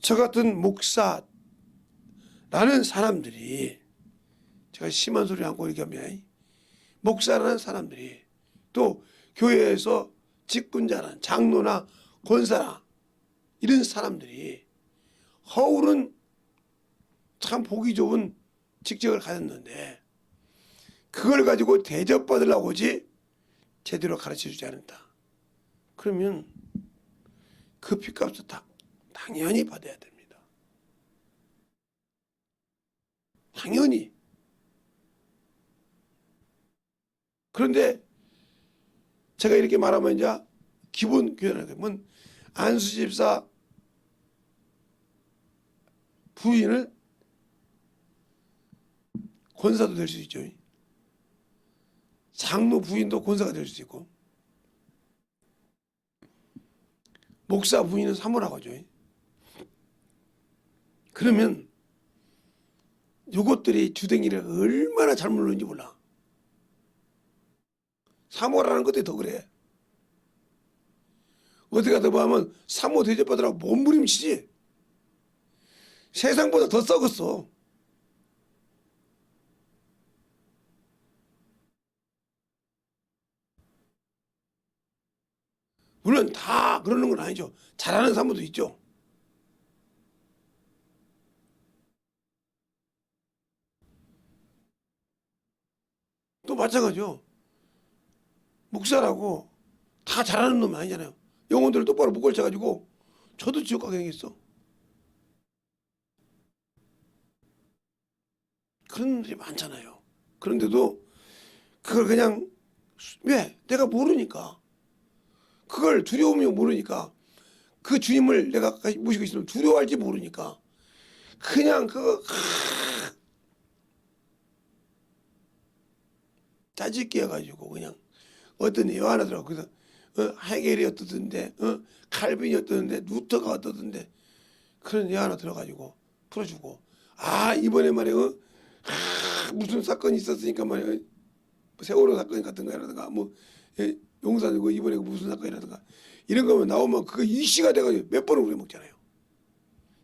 저 같은 목사라는 사람들이 제가 심한 소리 않고 얘기하면 목사라는 사람들이 또 교회에서 직분자란 장로나 권사나 이런 사람들이 허울은 참 보기 좋은 직책을 가졌는데 그걸 가지고 대접받으려고 오지 제대로 가르쳐주지 않는다. 그러면 그 핏값을 당연히 받아야 됩니다. 당연히. 그런데 제가 이렇게 말하면 이제 기본 교회라는 건 안수 집사 부인은 권사도 될 수 있죠. 장로 부인도 권사가 될 수 있고 목사 부인은 사모라고 하죠. 그러면 이것들이 주댕이를 얼마나 잘못 누른지 몰라. 사모라는 것들이 더 그래. 어디 가다 보면 사모 대접받으라고 몸부림치지. 세상보다 더 썩었어. 물론 다 그러는 건 아니죠. 잘하는 사람도 있죠. 또 마찬가지죠. 목사라고 다 잘하는 놈 아니잖아요. 영혼들을 똑바로 못 걸쳐가지고 저도 지옥 가게 생겼어. 그런 분들이 많잖아요. 그런데도 그걸 그냥 왜? 내가 모르니까. 그걸 두려움이 모르니까. 그 주님을 내가 모시고 있으면 두려워할지 모르니까. 그냥 그거 짜집기 해가지고 그냥 어떤 애가 하나 들어. 그래서 해겔이 어떠던데, 칼빈이 어떠던데, 루터가 어떠던데 그런 애 하나 들어가지고 풀어주고. 아 이번에 말이야 무슨 사건이 있었으니까 말이야 세월호 사건 같은 거라든가 뭐 용산이고 이번에 무슨 사건이라든가 이런 거면 나오면 그거 이슈가 돼가지고 몇 번을 우리 먹잖아요.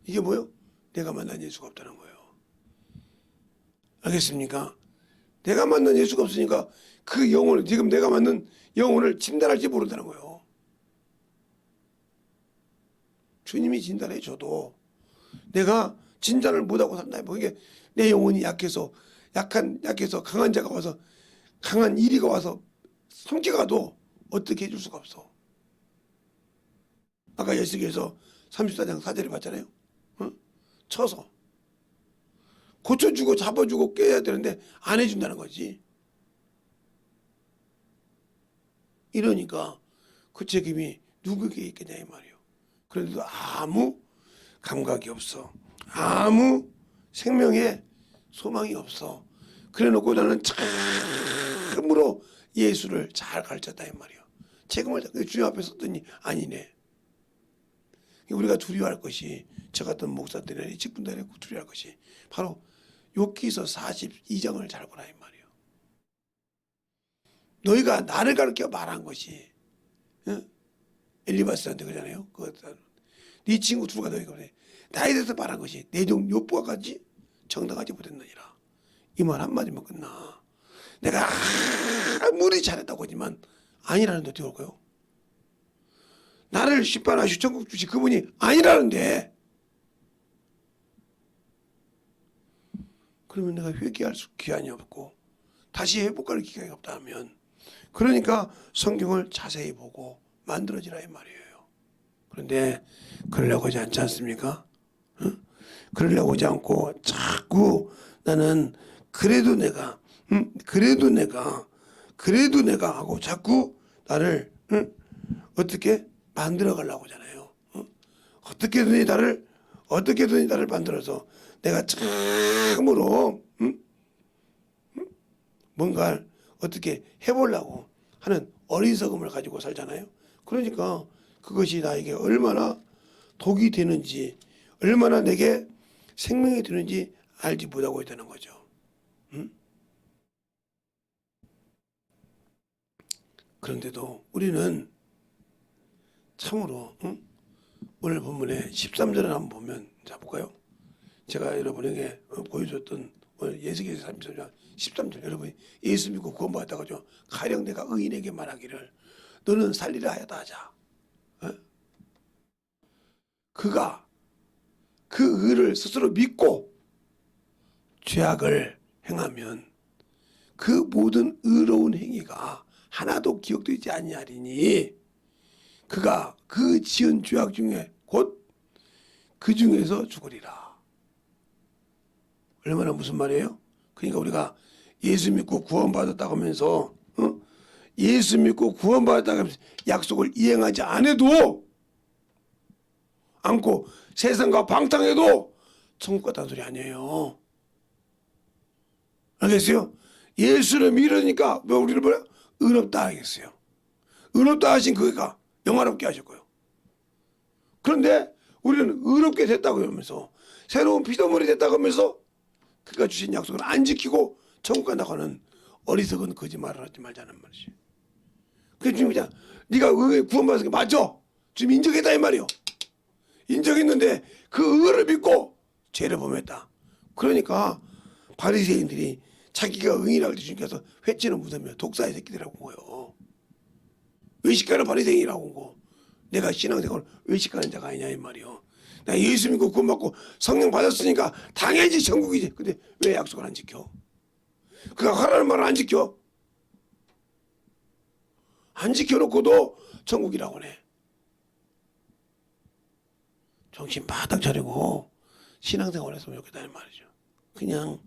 이게 뭐요? 내가 만난 예수가 없다는 거예요. 알겠습니까? 내가 만난 예수가 없으니까 그 영혼을 지금 내가 만난 영혼을 진단할지 모른다는 거예요. 주님이 진단해 줘도 내가 진단을 못하고 산다. 뭐 이게 내 영혼이 약해서 강한 자가 와서 강한 이리가 와서 성격가도 어떻게 해줄 수가 없어. 아까 예수께서 34장 4절에 봤잖아요. 쳐서 고쳐주고 잡아주고 깨야 되는데 안 해준다는 거지. 이러니까 그 책임이 누구에게 있겠냐 이 말이에요. 그런데도 아무 감각이 없어. 아무 생명에 소망이 없어. 그래놓고 나는 참으로 예수를 잘 가르쳤다 이 말이에요. 책임을 주님 앞에 썼더니 아니네. 우리가 두려워할 것이 저 같은 목사들이나 직분들이 두려워할 것이 바로 욥기서 42장을 잘 보라 이 말이에요. 너희가 나를 가르쳐 말한 것이 엘리바스한테 그러잖아요. 네 친구 둘가 너희가 그래. 나에 대해서 말한 것이 내 종 욥과 같이 정당하지 못했느니라. 이 말 한마디면 끝나. 내가 아무리 잘했다고 하지만 아니라는데 어떻게 올까요? 나를 심판하시고 천국 주시 그분이 아니라는데 그러면 내가 회개할 기한이 없고 다시 회복할 기간이 없다 하면 그러니까 성경을 자세히 보고 만들어지라 이 말이에요. 그런데 그러려고 하지 않지 않습니까? 그러려고 하지 않고 자꾸 나는 그래도 내가 하고 자꾸 나를 어떻게 만들어 가려고 하잖아요. 어떻게든지 나를 만들어서 내가 참으로 뭔가를 어떻게 해보려고 하는 어리석음을 가지고 살잖아요. 그러니까 그것이 나에게 얼마나 독이 되는지 얼마나 내게 생명이 되는지 알지 못하고 있다는 거죠. 그런데도 우리는 참으로 오늘 본문에 13절을 한번 보면 자 볼까요? 제가 여러분에게 보여줬던 오늘 예수께서 13절 여러분이 예수 믿고 구원받았다고 가령 내가 의인에게 말하기를 너는 살리라 하였다 하자. 그가 그 의를 스스로 믿고 죄악을 행하면 그 모든 의로운 행위가 하나도 기억되지 아니하리니 그가 그 지은 죄악 중에 곧 그 중에서 죽으리라. 얼마나 무슨 말이에요? 그러니까 우리가 예수 믿고 구원받았다고 하면서 예수 믿고 구원받았다고 하면서 약속을 이행하지 않고 세상과 방탕해도 천국 갔다는 소리 아니에요. 알겠어요? 예수를 믿으니까 우리를 뭐야? 의롭다 하겠어요. 의롭다 하신 그가 영화롭게 하셨고요. 그런데 우리는 의롭게 됐다고 하면서 새로운 피조물이 됐다고 하면서 그가 주신 약속을 안 지키고 천국 간다고 하는 어리석은 거짓말을 하지 말자는 말이지. 그게 주님이잖아. 네가 의에 구원받은 게 맞아. 지금 인정했다 이 말이요. 인정했는데 그 의를 믿고 죄를 범했다. 그러니까 바리새인들이 자기가 의인이라고 주님께서 회치는 무덤이야. 독사의 새끼들이라고 한 거예요. 의식가는 바리새인이라고 한 거. 내가 신앙생활을 외식하는 자가 아니냐 이 말이요. 나 예수 믿고 구원받고 성령 받았으니까 당연히 천국이지. 근데 왜 약속을 안 지켜? 그가 하라는 말을 안 지켜? 안 지켜놓고도 천국이라고 해. 정신 바닥 차리고 신앙생활 했으면 좋겠다 이 말이죠. 그냥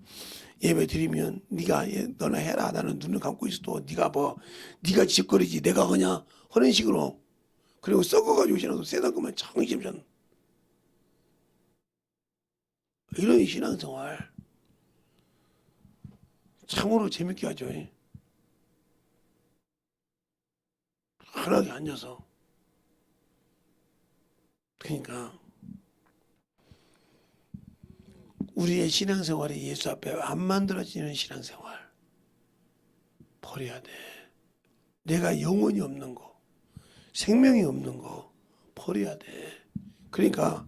예배 드리면 네가 너나 해라. 나는 눈을 감고 있어도 네가 짓거리지 내가 그냥 하는 식으로. 그리고 썩어가지고 신앙도 세상 것만 정신없잖아. 이런 신앙생활 참으로 재밌게 하죠. 편하게 앉아서. 그러니까 우리의 신앙생활이 예수 앞에 안 만들어지는 신앙생활 버려야 돼. 내가 영혼이 없는 거, 생명이 없는 거 버려야 돼. 그러니까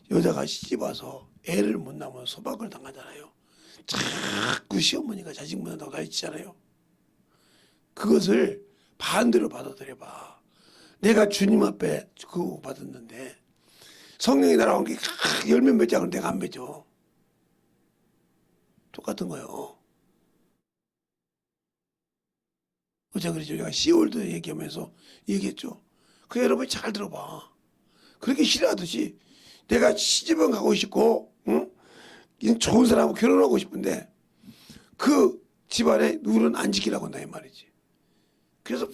여자가 시집 와서 애를 못 낳으면 소박을 당하잖아요. 자꾸 시어머니가 자식 못 낳는다고 가르치잖아요. 그것을 반대로 받아들여봐. 내가 주님 앞에 그거 받았는데 성령이 날아온 게 열몇 몇 장을 내가 안 맺어. 똑같은 거예요. 어제 그랬죠. 제가 10월도 얘기하면서 얘기했죠. 그 여러분이 잘 들어봐. 그렇게 싫어하듯이 내가 시집은 가고 싶고 응? 좋은 사람하고 결혼하고 싶은데 그 집안에 룰은 안 지키라고 한다 이 말이지. 그래서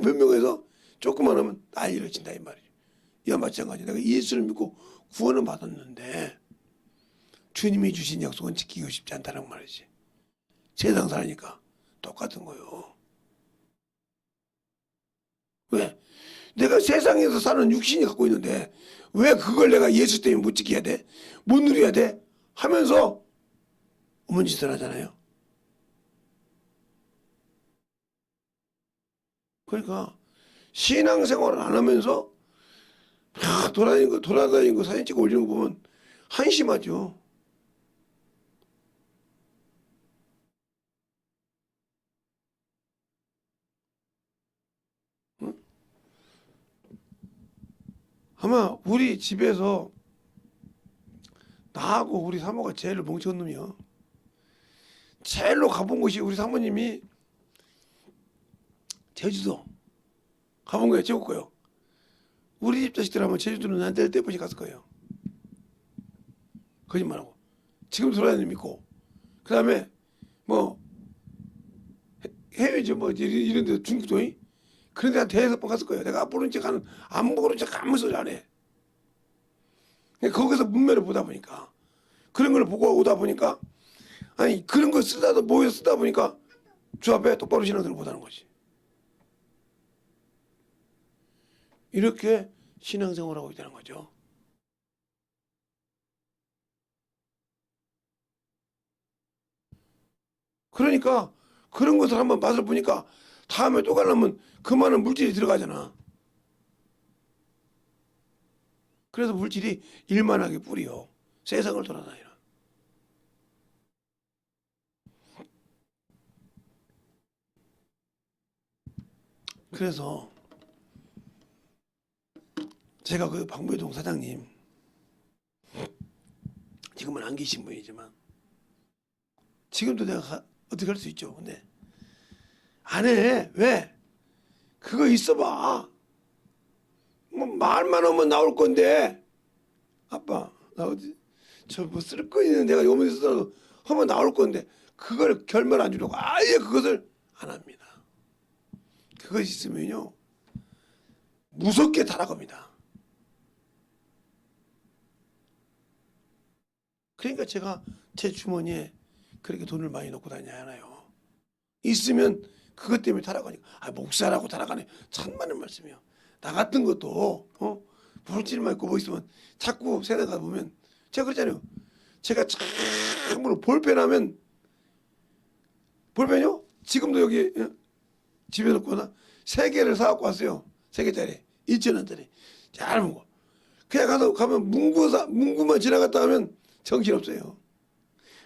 변명해서 조금만 하면 난리를 친다 이 말이죠. 이와 마찬가지 내가 예수를 믿고 구원을 받았는데 주님이 주신 약속은 지키고 싶지 않다는 말이지. 세상 살니까 똑같은 거요. 왜? 내가 세상에서 사는 육신이 갖고 있는데 왜 그걸 내가 예수 때문에 못 지켜야 돼? 못 누려야 돼? 하면서 어머니 짓을 하잖아요. 그러니까 신앙생활을 안 하면서 돌아다니는 거 사진 찍어 올리는 거 보면 한심하죠. 응? 아마 우리 집에서 나하고 우리 사모가 제일 멍청한 놈이요. 제일로 가본 곳이 우리 사모님이 제주도 가본 거예요. 제국 거요. 우리 집 자식들 하면 제주도는 한 달 때 번씩 갔을 거예요. 거짓말하고. 지금 돌아다니는 믿고. 그 다음에 뭐 해외죠. 뭐 이런 데 중국도 그런 데 한 대여섯 번 갔을 거예요. 내가 모르는 척 하는 안 모르는 척 아무 소리 안 해. 거기서 문매를 보다 보니까 그런 걸 보고 오다 보니까 아니 그런 거 쓰다도 모여서 쓰다 보니까 주 앞에 똑바로 신앙들을 못하는 거지. 이렇게 신앙생활하고 있다는 거죠. 그러니까 그런 것을 한번 맛을 보니까 다음에 또 가려면 그 많은 물질이 들어가잖아. 그래서 물질이 일만하게 뿌려. 세상을 돌아다니라. 그래서 제가 그 방배동 사장님 지금은 안 계신 분이지만 지금도 내가 어떻게 할 수 있죠. 근데 안 해. 왜? 그거 있어봐. 뭐 말만 하면 나올 건데 아빠 나 어디 저 뭐 쓸 거 있는데 내가 요번에 쓰더라도 하면 나올 건데 그걸 결말 안 주려고 아예 그것을 안 합니다. 그것이 있으면요 무섭게 타락합니다. 그러니까 제가 제 주머니에 그렇게 돈을 많이 넣고 다니잖아요. 있으면 그것 때문에 타락하니까 목사라고 타락하네. 천만의 말씀이요. 나 같은 것도 물질만 있고 뭐 있으면 자꾸 세상 가다 보면 제가 그랬잖아요. 제가 참으로 볼펜하면 볼펜요? 지금도 여기 집에 놓거나 세 개를 사갖고 왔어요. 세 개짜리 2,000원짜리 잘 먹어. 그냥 가면 문구만 지나갔다 하면 정신없어요.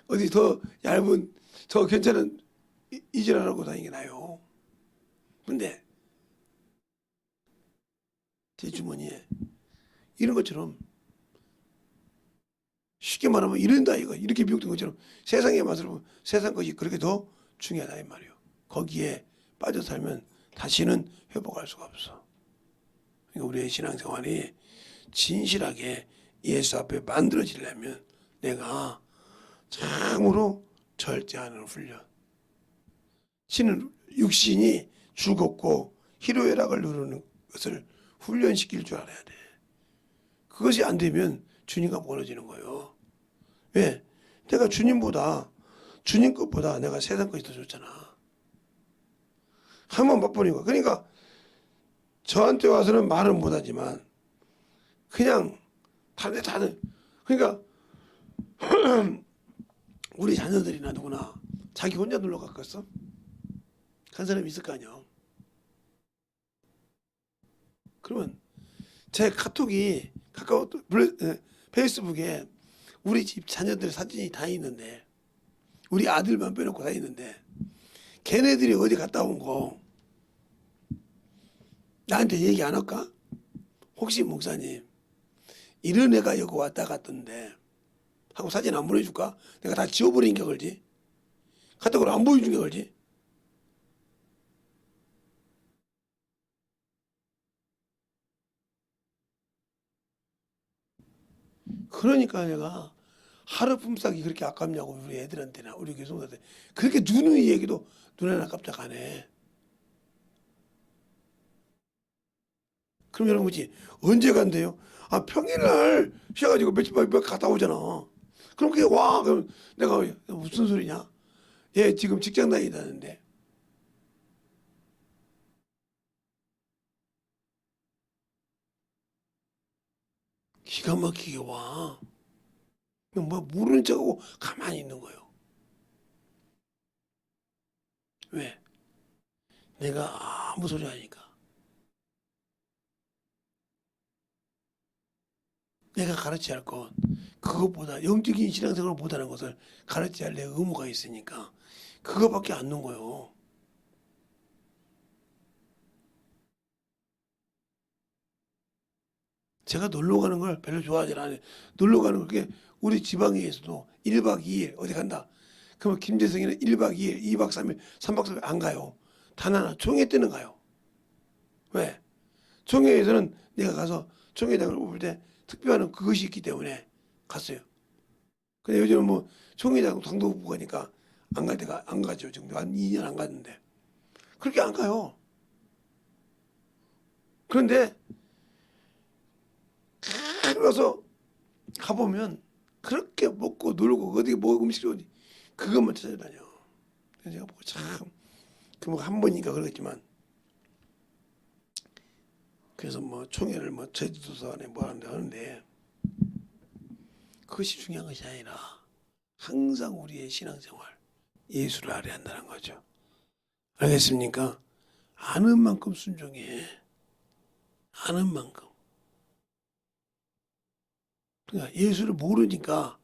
어디 더 얇은 더 괜찮은 이질하라고 다니는 게 나요. 근데 제 주머니에 이런 것처럼 쉽게 말하면 이런다 이거 이렇게 미혹된 것처럼 세상의 맛으로 보면 세상 것이 그렇게 더 중요하다 이 말이에요. 거기에 빠져 살면 다시는 회복할 수가 없어. 그러니까 우리의 신앙생활이 진실하게 예수 앞에 만들어지려면 내가 참으로 절제하는 훈련. 신은 육신이 죽었고 희로애락을 누르는 것을 훈련시킬 줄 알아야 돼. 그것이 안 되면 주님과 멀어지는 거예요. 왜? 내가 주님 것보다 내가 세상 것이 더 좋잖아. 한번 맛보니까. 그러니까 저한테 와서는 말은 못하지만 그냥 다들 그러니까 우리 자녀들이나 누구나 자기 혼자 놀러 갔겠어? 간 사람이 있을 거 아니야. 그러면 제 카톡이 페이스북에 우리 집 자녀들 사진이 다 있는데 우리 아들만 빼놓고 다 있는데 걔네들이 어디 갔다 온 거 나한테 얘기 안 할까? 혹시 목사님 이런 애가 여기 왔다 갔던데 하고 사진 안 보내줄까? 내가 다 지워버린 게 걸지. 카톡으로 안 보여준 게 걸지. 그러니까 내가 하루 품삯이 그렇게 아깝냐고 우리 애들한테나 우리 교수님한테 그렇게 누누이 얘기도 눈에나 깜짝 안 해. 그럼 여러분 그치 언제 간대요? 아 평일날 쉬어가지고 며칠 갔다 오잖아. 그럼 그게 와 그럼 내가 무슨 소리냐? 얘 지금 직장 다니다는데 기가 막히게 와. 뭐 모르는 척하고 가만히 있는 거예요. 왜? 내가 아무 소리 하니까. 내가 가르쳐야 할 것, 그것보다 영적인 신앙생활을 못하는 것을 가르쳐야 할 내 의무가 있으니까 그거밖에 안 넣은 거예요. 제가 놀러 가는 걸 별로 좋아하지 않아요. 놀러 가는 걸 그게 우리 지방에서도 1박 2일 어디 간다. 그러면 김재성이는 1박 2일, 2박 3일, 3박 4일 안 가요. 단 하나 총회 때는 가요. 왜? 총회에서는 내가 가서 총회장을 뽑을 때 특별한 그것이 있기 때문에 갔어요. 근데 요즘은 뭐 총회장 당도 후보 가니까 안 갈 때가 안 가죠. 지금 한 2년 안 갔는데 그렇게 안 가요. 그런데 가서 가보면 그렇게 먹고 놀고 어디 뭐 음식이 어디 그것만 찾아다녀. 그래서 제가 보고 참 그 뭐 한 번이니까 그러겠지만 그래서 뭐 총회를 뭐 제주도서 안에 뭐 하는데 그것이 중요한 것이 아니라 항상 우리의 신앙생활 예수를 알아야 한다는 거죠. 알겠습니까? 아는 만큼 순종해. 아는 만큼. 그러니까 예수를 모르니까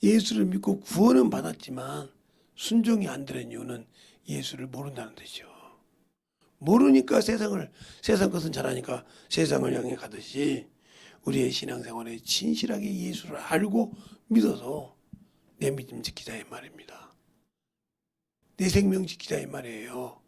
예수를 믿고 구원은 받았지만 순종이 안 되는 이유는 예수를 모른다는 뜻이죠. 모르니까 세상 것은 잘하니까 세상을 향해 가듯이 우리의 신앙생활에 진실하게 예수를 알고 믿어서 내 믿음 지키자 이 말입니다. 내 생명 지키자 이 말이에요.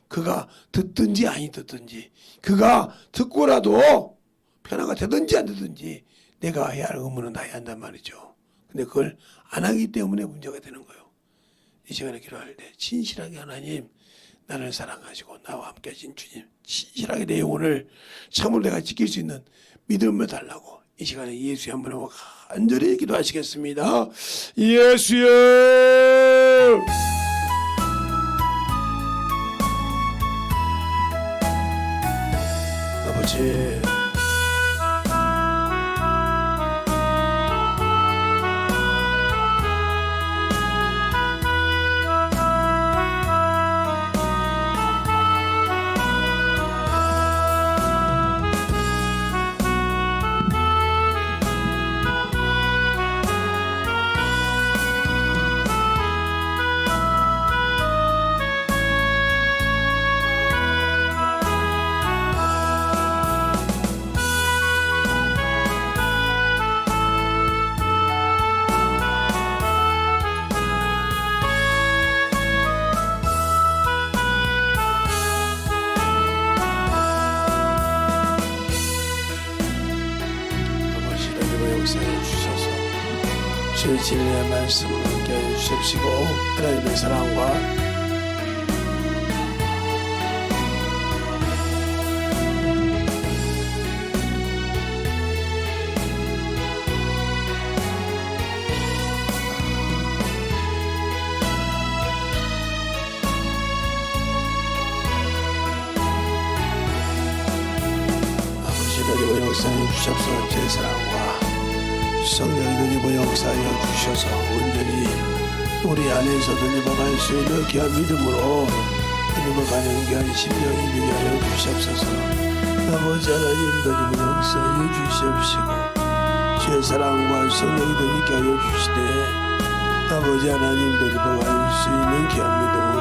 그가 듣든지 아니 듣든지 그가 듣고라도 변화가 되든지 안 되든지 내가 해야 할 의무는 다 해야 한단 말이죠. 근데 그걸 안 하기 때문에 문제가 되는 거예요. 이 시간에 기도할 때 진실하게 하나님 나를 사랑하시고 나와 함께 하신 주님 진실하게 내 영혼을 참으로 내가 지킬 수 있는 믿음을 달라고 이 시간에 예수의 한 분하고 간절히 기도하시겠습니다. 예수여 아버지 주의 진리의 말씀을 함께하여 주십시고 하나님의 사랑과 하나님의 역사에 주셔서 제 사랑과 성령이 더 역사하여 주셔서 온전히 우리 안에서 더 입어갈 수 있는 귀한 믿음으로 더 입어가는 귀한 심령이 되게 하여 주시옵소서. 아버지 하나님 더 입어 역사하여 주시옵시고 주의 사랑과 성령이 더 있게 하여 주시되 아버지 하나님 더 입어갈 수 있는 귀한 믿음으로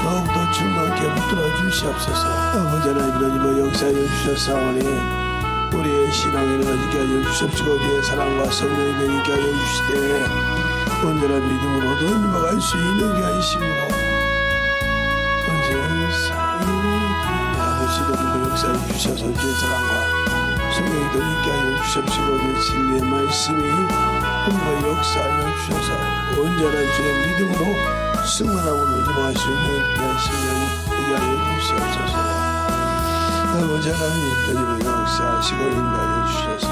더욱더 충만케 붙들어 주시옵소서. 아버지 하나님 더 입어 역사하여 주셨사오니 우리의 신앙을 가지게 하여 주십시고 주의 사랑과 성령이 되게 하여 주시되 온전한 믿음으로 더 nim아갈 수 있는 귀한 힘으로 언제나 아버지도 그 역사해 주셔서 주의 사랑과 성령이 되게 하여 주십시고 주의 진리의 말씀이 온전히 역사하여 주셔서 온전한 주의 믿음으로 승만함으로 nim아갈 수 있는 귀한 심령이 되게 하여 주시옵소서. 아버지 하나님 더님을 역사하시고 인도하여 주셔서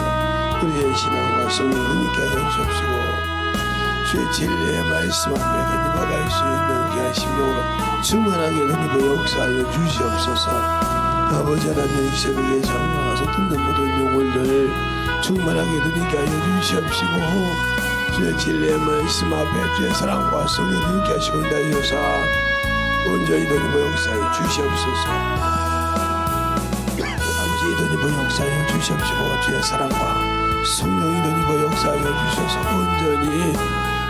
우리의 신앙과 성령을 있게 하여 주십시고 주의 진리의 말씀 앞에 더님아갈 수 있는 귀한 심령으로 충만하게 더님을 역사하여 주시옵소서. 아버지 하나님 이 새벽에 장막아서 듣는 모든 영혼들 충만하게 더님께 하여 주시옵시고 주의 진리의 말씀 앞에 주의 사랑과 성령을 있게 하시고 인도하여 주셔서 온전히 더님을 역사하여 주시옵소서. 더님을 역사하여 주시옵시고 주의 사랑과 성령이 더님을 역사하여 주셔서 온전히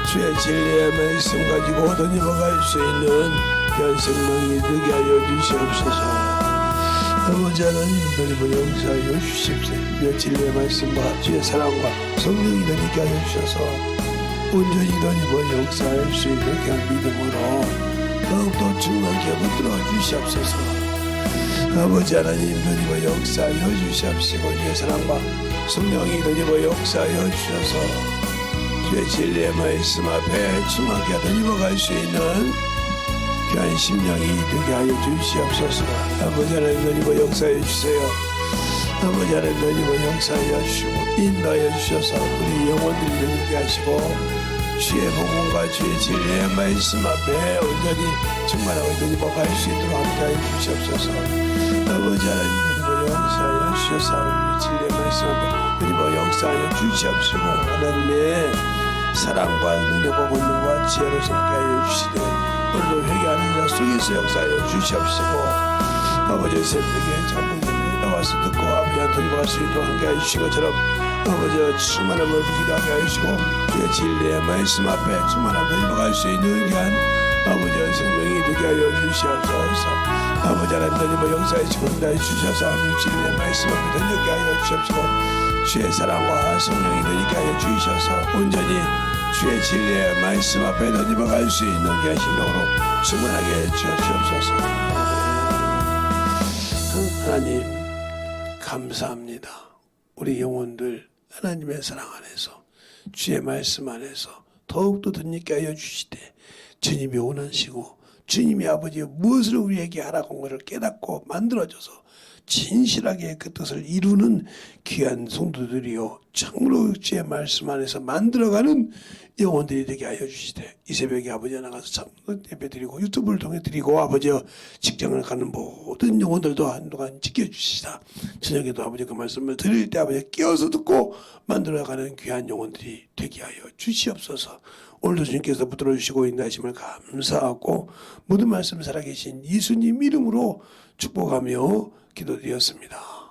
주의 진리의 말씀 가지고 더님을 갈 수 있는 귀한 생명이 되게 하여 주시옵소서. 아버지 하나님 더님을 역사하여 주십시오. 주의 진리의 말씀과 주의 사랑과 성령이 더님께 하여 주셔서 온전히 더님을 역사할 수 있는 귀한 믿음으로 더욱더 충만케 붙들어 주시옵소서. 아버지 하나님 더님의 역사하여 주시옵시고 주의 사랑과 성령이 더님의 역사하여 주셔서 주의 진리의 말씀 앞에 충만하게 더님을 갈 수 있는 귀한 심령이 되게 하여 주시옵소서. 아버지 하나님 더님의 역사하여 주세요. 아버지 하나님 더님의 역사하여 주시고 인도하여 주셔서 우리 영혼들이 되게 하시고 주의 복음과 주의 진리의 말씀 앞에 온전히 충만하고 더님을 갈 수 있도록 함께하여 주시옵소서. 아버지 하나님 더님을 역사하여 주셔서 우리 진리의 말씀 앞에 더님을 역사하여 주시옵시고 하나님의 사랑과 능력과 권능과 지혜로 함께하여 주시되 오늘도 회개하는 자 속에서 역사하여 주시옵시고 아버지 새벽에 잠깐만 나와서 듣고 아버지한테 더님을 갈 수 있도록 함께하여 주신 것처럼 아버지와 충만함을 기도하게 하시고 주의 진리의 말씀 앞에 충만함을 더님을 갈 수 있는 귀한 아버지의 생명이 되게 하여 주시옵소서. 아버지 하나님 더님을 역사하시고 인도하여 주셔서 하나님 진리의 말씀 앞에 던지게 하여 주시옵시고 주의 사랑과 성령이 되게 하여 주셔서 온전히 주의 진리의 말씀 앞에 던지며 갈 수 있는 귀한 심령으로 충만하게 주시옵소서. 하나님 감사합니다. 우리 영혼들 하나님의 사랑 안에서 주의 말씀 안에서 더욱더 덧입게 하여 주시되 주님이 원하시고 주님이 아버지 무엇을 우리에게 하라고 한 것을 깨닫고 만들어줘서 진실하게 그 뜻을 이루는 귀한 성도들이요 참으로 주의 말씀 안에서 만들어가는 영혼들이 되게 하여 주시되 이 새벽에 아버지 나가서 참 예배드리고 유튜브를 통해 드리고 아버지와 직장을 가는 모든 영혼들도 한동안 지켜주시다. 저녁에도 아버지 그 말씀을 드릴 때 아버지 끼어서 듣고 만들어가는 귀한 영혼들이 되게 하여 주시옵소서. 오늘도 주님께서 붙들어 주시고 인도하심을 감사하고 모든 말씀 살아계신 예수님 이름으로 축복하며 기도드렸습니다.